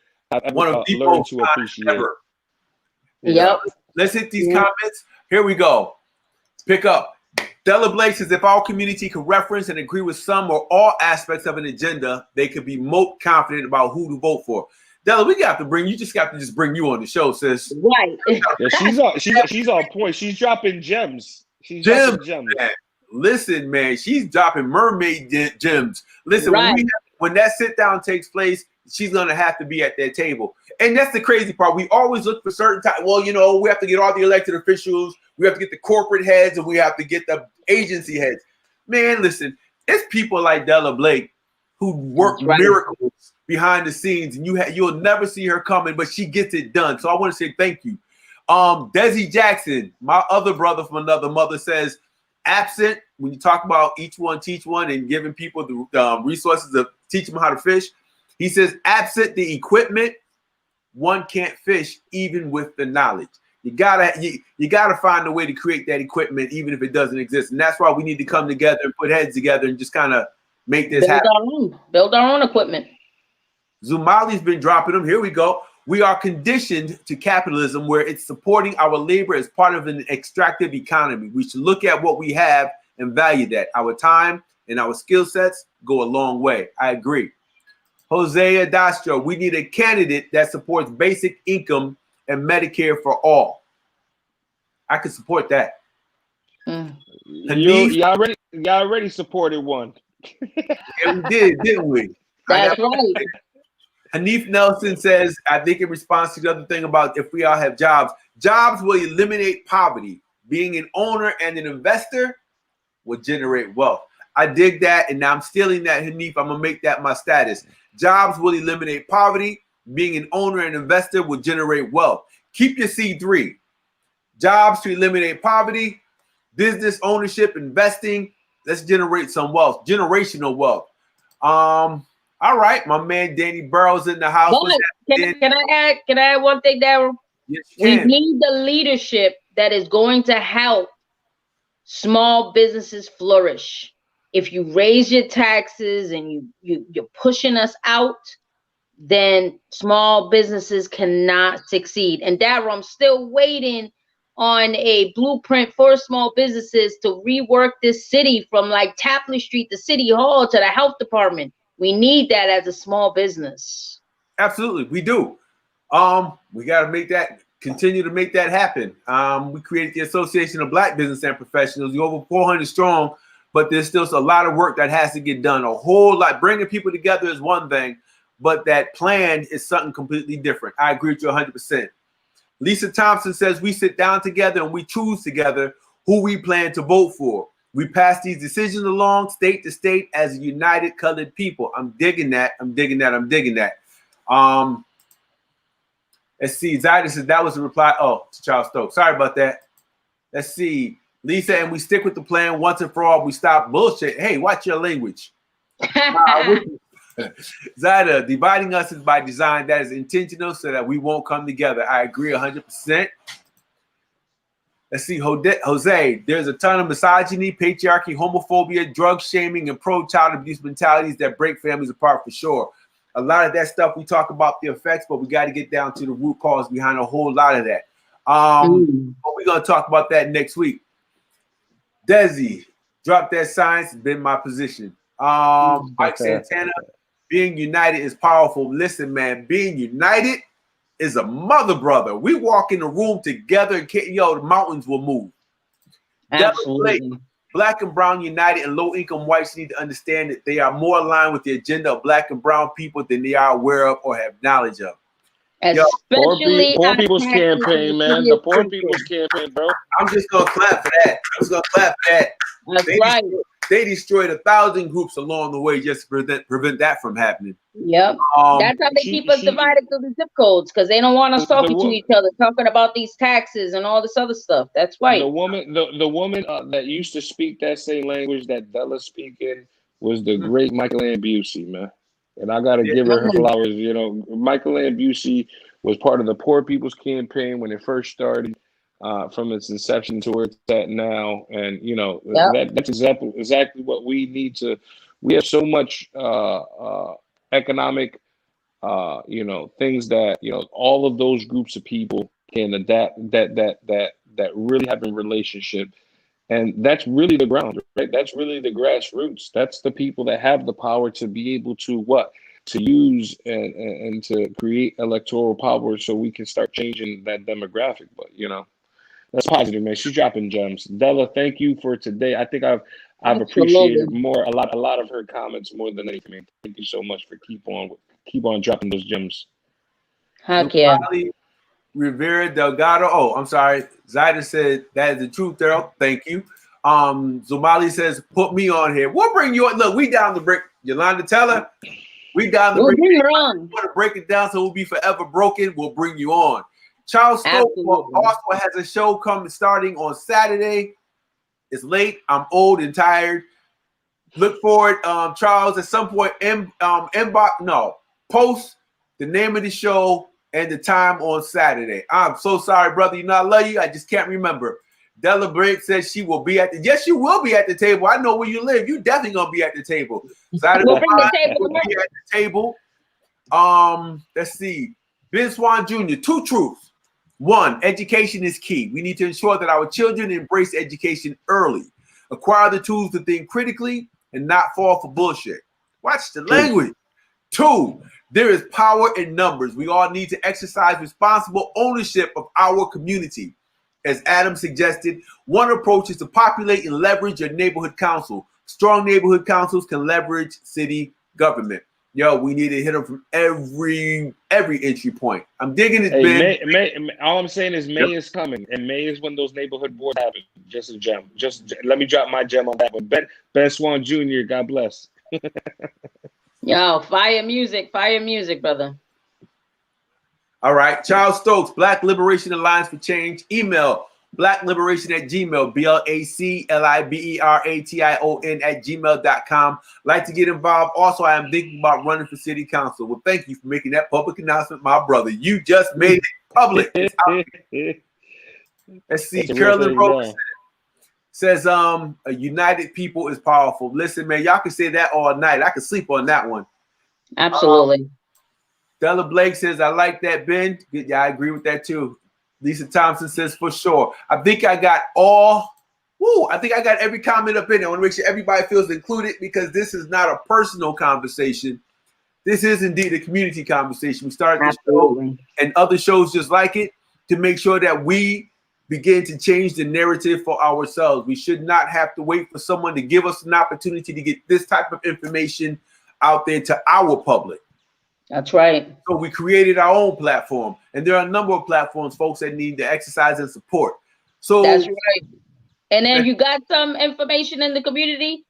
one of the learned to appreciate. Ever. Yep. Let's hit these comments. Here we go. Pick up. Della Blake says, if our community could reference and agree with some or all aspects of an agenda, they could be more confident about who to vote for. Della, we got to bring you. Just got to just bring you on the show, sis. Right. Yeah, she's on point. She's dropping gems. She's dropping gems. Man. Listen, man, she's dropping mermaid gems. Listen, Right. when that sit down takes place, she's gonna have to be at that table. And that's the crazy part. We always look for certain time. Well, you know, we have to get all the elected officials, we have to get the corporate heads, and we have to get the agency heads. Man, listen, it's people like Della Blake who work miracles behind the scenes, and you'll never see her coming, but she gets it done. So I want to say thank you. Desi Jackson, my other brother from another mother, says, absent, when you talk about each one, teach one, and giving people the resources to teach them how to fish, he says, absent the equipment, one can't fish even with the knowledge. You gotta find a way to create that equipment, even if it doesn't exist. And that's why we need to come together and put heads together and just kind of make this happen. Build our own equipment. Zumali's been dropping them. Here we go. We are conditioned to capitalism where it's supporting our labor as part of an extractive economy. We should look at what we have and value that. Our time and our skill sets go a long way. I agree. Hosea Dastro, we need a candidate that supports basic income and Medicare for all. I could support that. Y'all already supported one. Yeah, we did, didn't we? That's right. Hanif Nelson says, I think in response to the other thing about if we all have jobs, jobs will eliminate poverty. Being an owner and an investor will generate wealth. I dig that, and now I'm stealing that, Hanif. I'm going to make that my status. Jobs will eliminate poverty. Being an owner and investor will generate wealth. Keep your C3. Jobs to eliminate poverty, business ownership, investing. Let's generate some wealth, generational wealth. All right, my man Danny Burrows in the house. Can I add one thing, Daryl? Yes, we need the leadership that is going to help small businesses flourish. If you raise your taxes and you're pushing us out, then small businesses cannot succeed. And Daryl, I'm still waiting on a blueprint for small businesses to rework this city from like Tapley Street, the city hall, to the health department. We need that as a small business. Absolutely, we do. We got to continue to make that happen. We created the Association of Black Business and Professionals. We're over 400 strong, but there's still a lot of work that has to get done. A whole lot. Bringing people together is one thing, but that plan is something completely different. I agree with you 100%. Lisa Thompson says we sit down together and we choose together who we plan to vote for. We pass these decisions along state to state as a united colored people. I'm digging that. I'm digging that. Let's see. Zaida says that was a reply. Oh, to Charles Stokes. Sorry about that. Let's see. Lisa, and we stick with the plan once and for all. We stop bullshit. Hey, watch your language. Zaida, dividing us is by design. That is intentional so that we won't come together. I agree 100%. Let's see, Jose, there's a ton of misogyny, patriarchy, homophobia, drug shaming, and pro-child abuse mentalities that break families apart for sure. A lot of that stuff we talk about the effects, but we got to get down to the root cause behind a whole lot of that. But we're going to talk about that next week. Desi, drop that science, has been my position. Mike Santana, being united is powerful. Listen, man, being united is a mother brother. We walk in the room together and the mountains will move. Absolutely. Black and brown united and low-income whites need to understand that they are more aligned with the agenda of black and brown people than they are aware of or have knowledge of. Especially poor people's campaign, man. The poor people's campaign, bro. I'm just gonna clap for that. That's right. They destroyed 1,000 groups along the way just to prevent that from happening. Yep. That's how they keep us divided through the zip codes, because they don't want us talking to each other, talking about these taxes and all this other stuff. That's right. The woman that used to speak that same language that Bella's speaking was the great Michael Ann Busey, man. And I got to give her flowers. You know, Michael Ann Busey was part of the Poor People's Campaign when it first started, from its inception to where it's at now. And, you know, that's exactly what we need to. We have so much economic, you know, things that, you know, all of those groups of people can adapt, that really have a relationship. And that's really the ground, right? That's really the grassroots. That's the people that have the power to be able to to use and to create electoral power so we can start changing that demographic. But, you know, that's positive, man. She's dropping gems. Della, thank you for today. I think I've appreciated a lot of her comments more than anything, man. Thank you so much for keep on dropping those gems. Heck yeah. Rivera Delgado. Oh, I'm sorry. Zyda said that is the truth, Daryl. Thank you. Zumali says, put me on here. We'll bring you on. Look, we down to break. Yolanda, tell her. We down to break it down. We want to break it down so we'll be forever broken. We'll bring you on. Charles Stokes also has a show starting on Saturday. It's late. I'm old and tired. Look forward, Charles, at some point. Post the name of the show and the time on Saturday. I'm so sorry, brother. You know I love you. I just can't remember. Della Briggs says she will be at the. Yes, you will be at the table. I know where you live. You definitely gonna be at the table. Saturday we'll bring the table. We'll be at the table. Let's see. Ben Swan Jr. Two truths. One, education is key. We need to ensure that our children embrace education early, acquire the tools to think critically, and not fall for bullshit. Watch the language. Two, there is power in numbers. We all need to exercise responsible ownership of our community. As Adam suggested, one approach is to populate and leverage your neighborhood council. Strong neighborhood councils can leverage city government. Yo, we need to hit them from every entry point. I'm digging it, Ben. May, all I'm saying is May is coming, and May is when those neighborhood boards happen. Just a gem. Just let me drop my gem on that one. Ben Swan Jr., God bless. Yo, fire music, brother. All right, Charles Stokes, Black Liberation Alliance for Change. Email blackliberation@gmail, BLACLIBERATION@gmail.com. Like to get involved. Also, I am thinking about running for city council. Well, thank you for making that public announcement, my brother. You just made it public. Let's see. Carolyn Rose says, a united people is powerful. Listen, man, y'all can say that all night. I can sleep on that one. Absolutely. Della Blake says, I like that, Ben. Yeah, I agree with that too. Lisa Thompson says, for sure. I think I got every comment up in there. I want to make sure everybody feels included, because this is not a personal conversation. This is indeed a community conversation. We started this show and other shows just like it to make sure that we begin to change the narrative for ourselves. We should not have to wait for someone to give us an opportunity to get this type of information out there to our public. That's right. So we created our own platform, and there are a number of platforms, folks, that need to exercise and support. So that's right. And then you got some information in the community,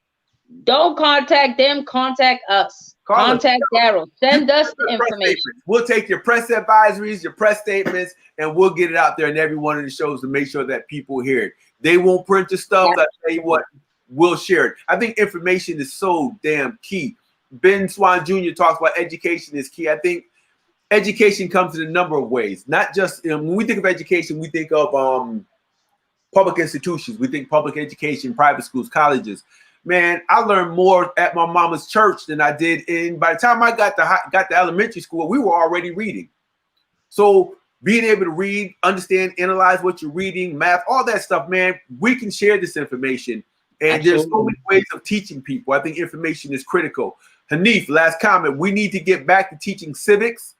don't contact them, contact us. Contact Daryl. Send us the information. We'll take your press advisories, your press statements, and we'll get it out there in every one of the shows to make sure that people hear it. They won't print your stuff. Yeah. I tell you what, we'll share it. I think information is so damn key. Ben Swan Jr. talks about education is key. I think education comes in a number of ways. Not just when we think of education, we think of public institutions. We think public education, private schools, colleges. Man, I learned more at my mama's church than I did by the time I got to elementary school, we were already reading. So being able to read, understand, analyze what you're reading, math, all that stuff, man, we can share this information. And There's so many ways of teaching people. I think information is critical. Hanif, last comment. We need to get back to teaching civics,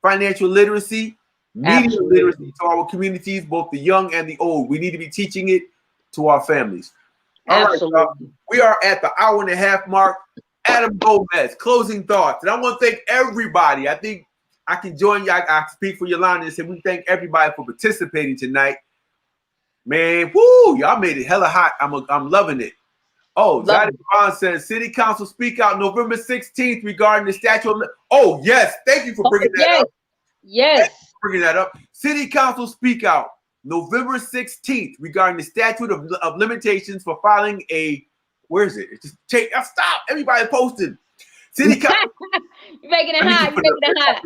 financial literacy, media literacy to our communities, both the young and the old. We need to be teaching it to our families. All right, y'all. We are at the hour and a half mark. Adam Gomez, closing thoughts. And I want to thank everybody. I think I can join you. I speak for Yolanda and say we thank everybody for participating tonight. Man, whoo, y'all made it hella hot. I'm loving it. Oh, Zadie Bond says City Council speak out November 16th regarding the statute of... Oh, yes. Thank you for bringing that up. Yes. Bringing that up. City Council speak out November 16th regarding the statute of limitations for filing a... Where is it? It's just stop. Everybody posted. City Council... You're making it hot. You're making it hot.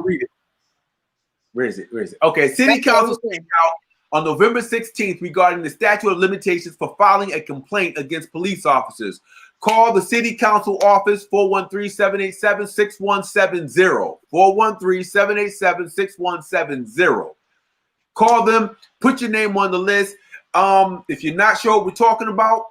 Where is it? Okay, City Council speak out on November 16th regarding the statute of limitations for filing a complaint against police officers. Call the City Council office, 413-787-6170. 413-787-6170. Call them, put your name on the list. If you're not sure what we're talking about,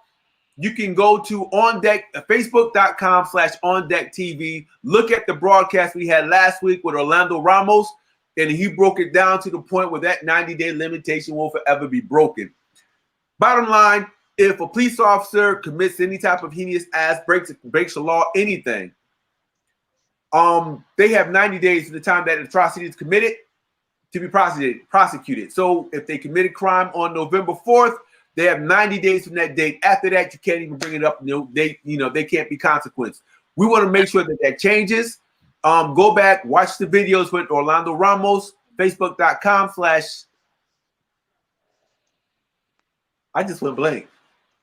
you can go to On Deck, facebook.com/OnDeckTV. Look at the broadcast we had last week with Orlando Ramos, and he broke it down to the point where that 90-day limitation will forever be broken. Bottom line, if a police officer commits any type of heinous acts, breaks the law, anything, they have 90 days from the time that atrocity is committed to be prosecuted. So if they committed crime on November 4th, they have 90 days from that date. After that, you can't even bring it up. They can't be consequenced. We want to make sure that changes. Go back, watch the videos with Orlando Ramos, facebook.com/ I just went blank.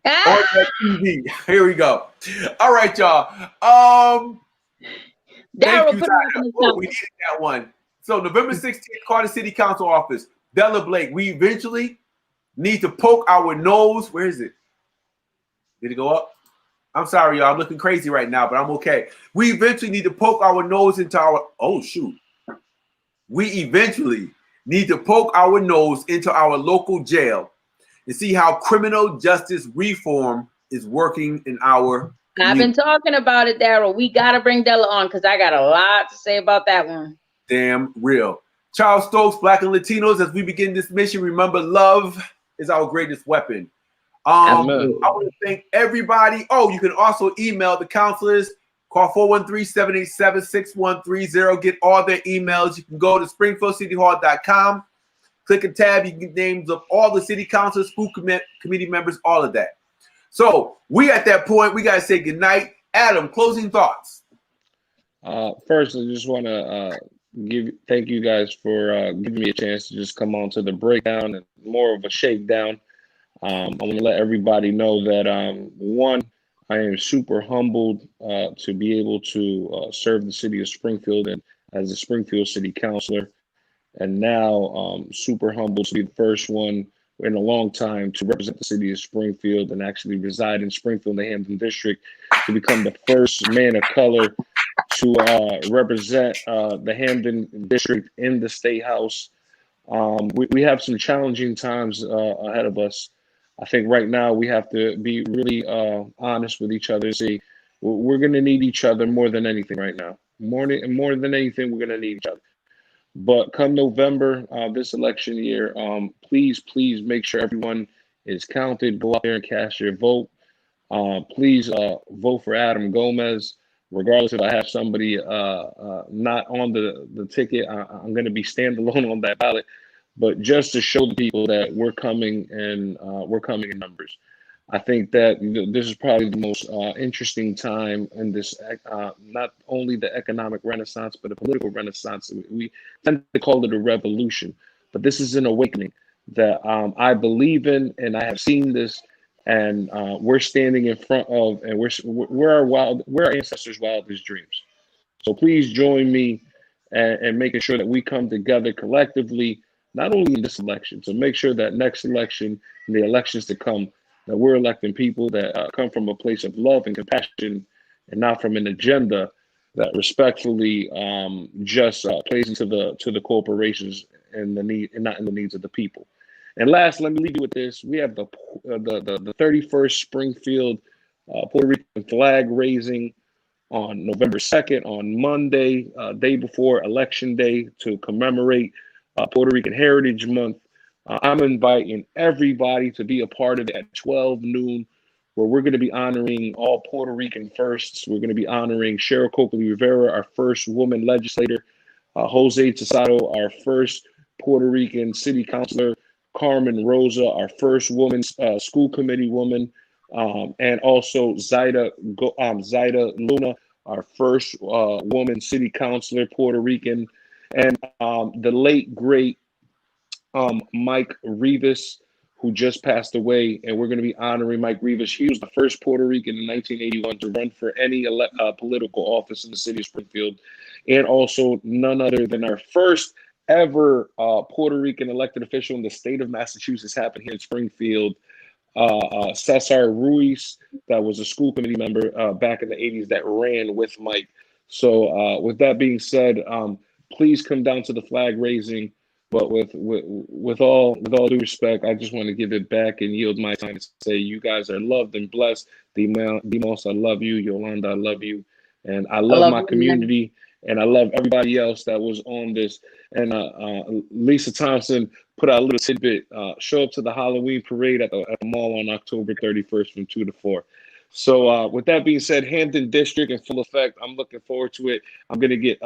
On that TV. Here we go. All right, y'all. Thank you, we needed that one. So November 16th, Carter City Council office. Della Blake, we eventually need to poke our nose. Where is it? Did it go up? I'm sorry, y'all. I'm looking crazy right now, but I'm okay. We eventually need to poke our nose into our... Oh, shoot. We eventually need to poke our nose into our local jail and see how criminal justice reform is working in our community. I've been talking about it, Daryl. We got to bring Della on because I got a lot to say about that one. Damn real. Charles Stokes, Black and Latinos, as we begin this mission, remember love is our greatest weapon. I want to thank everybody. Oh, you can also email the counselors. Call 413-787-6130. Get all their emails. You can go to springfieldcityhall.com. Click a tab. You can get names of all the city councilors, school committee members, all of that. So we at that point, we got to say goodnight. Adam, closing thoughts. First, I just want to thank you guys for giving me a chance to just come on to the breakdown and more of a shakedown. I want to let everybody know that, one, I am super humbled to be able to serve the city of Springfield and as a Springfield City Councilor. And now super humbled to be the first one in a long time to represent the city of Springfield and actually reside in Springfield, the Hampton District, to become the first man of color to represent the Hampton District in the State House. We have some challenging times ahead of us. I think right now we have to be really honest with each other. See, we're going to need each other more than anything right now. More than anything, we're going to need each other. But come November, this election year, please make sure everyone is counted. Go out there and cast your vote. Please vote for Adam Gomez. Regardless if I have somebody not on the ticket, I'm going to be standalone on that ballot. But just to show the people that we're coming in numbers. I think that this is probably the most interesting time in this, not only the economic renaissance, but the political renaissance. We tend to call it a revolution, but this is an awakening that I believe in, and I have seen this, and we're standing in front of, and we're our ancestors' wildest dreams. So please join me in making sure that we come together collectively not only in this election, to make sure that next election and the elections to come, that we're electing people that come from a place of love and compassion and not from an agenda that respectfully just plays into the corporations and the need and not in the needs of the people. And last, let me leave you with this. We have the 31st Springfield Puerto Rican flag raising on November 2nd, on Monday, day before Election Day, to commemorate Puerto Rican Heritage Month. I'm inviting everybody to be a part of it at 12 noon, where we're going to be honoring all Puerto Rican firsts. We're going to be honoring Cheryl Copley Rivera, our first woman legislator, Jose Tesado, our first Puerto Rican city councilor, Carmen Rosa, our first woman school committee woman, and also Zaida Luna, our first woman city councilor, Puerto Rican, and the late, great Mike Rivas, who just passed away, and we're going to be honoring Mike Rivas. He was the first Puerto Rican in 1981 to run for any political office in the city of Springfield, and also none other than our first ever Puerto Rican elected official in the state of Massachusetts, happened here in Springfield, Cesar Ruiz, that was a school committee member back in the 80s that ran with Mike. So with that being said, please come down to the flag raising. But with all due respect, I just want to give it back and yield my time to say you guys are loved and blessed. D.Moss, I love you. Yolanda, I love you. And I love my community, and I love everybody else that was on this. And Lisa Thompson put out a little tidbit. Show up to the Halloween parade at the mall on October 31st from 2 to 4. So with that being said, Hampton District in full effect. I'm looking forward to it. I'm going to get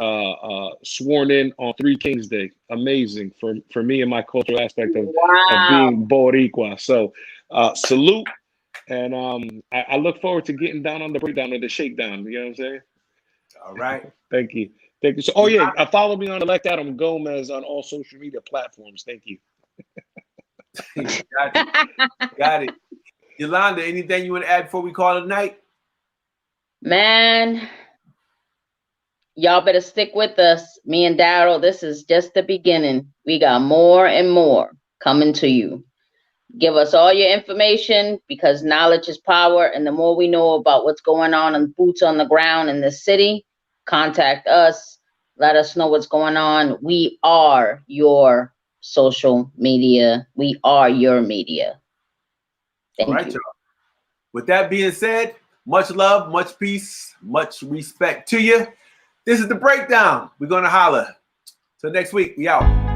sworn in on Three Kings Day. Amazing for me and my cultural aspect of being Boricua. So salute. And I look forward to getting down on the breakdown or the shakedown. You know what I'm saying? All right. Thank you. Thank you. So, oh, yeah. Follow me on Elect Adam Gomez on all social media platforms. Thank you. Got it. Got it. Yolanda, anything you want to add before we call it a night? Man, y'all better stick with us. Me and Daryl, this is just the beginning. We got more and more coming to you. Give us all your information, because knowledge is power. And the more we know about what's going on and boots on the ground in the city, contact us. Let us know what's going on. We are your social media. We are your media. Thank all right, you. y'all. With that being said, much love, much peace, much respect to you. This is The Breakdown. We're going to holler. Till next week. We out.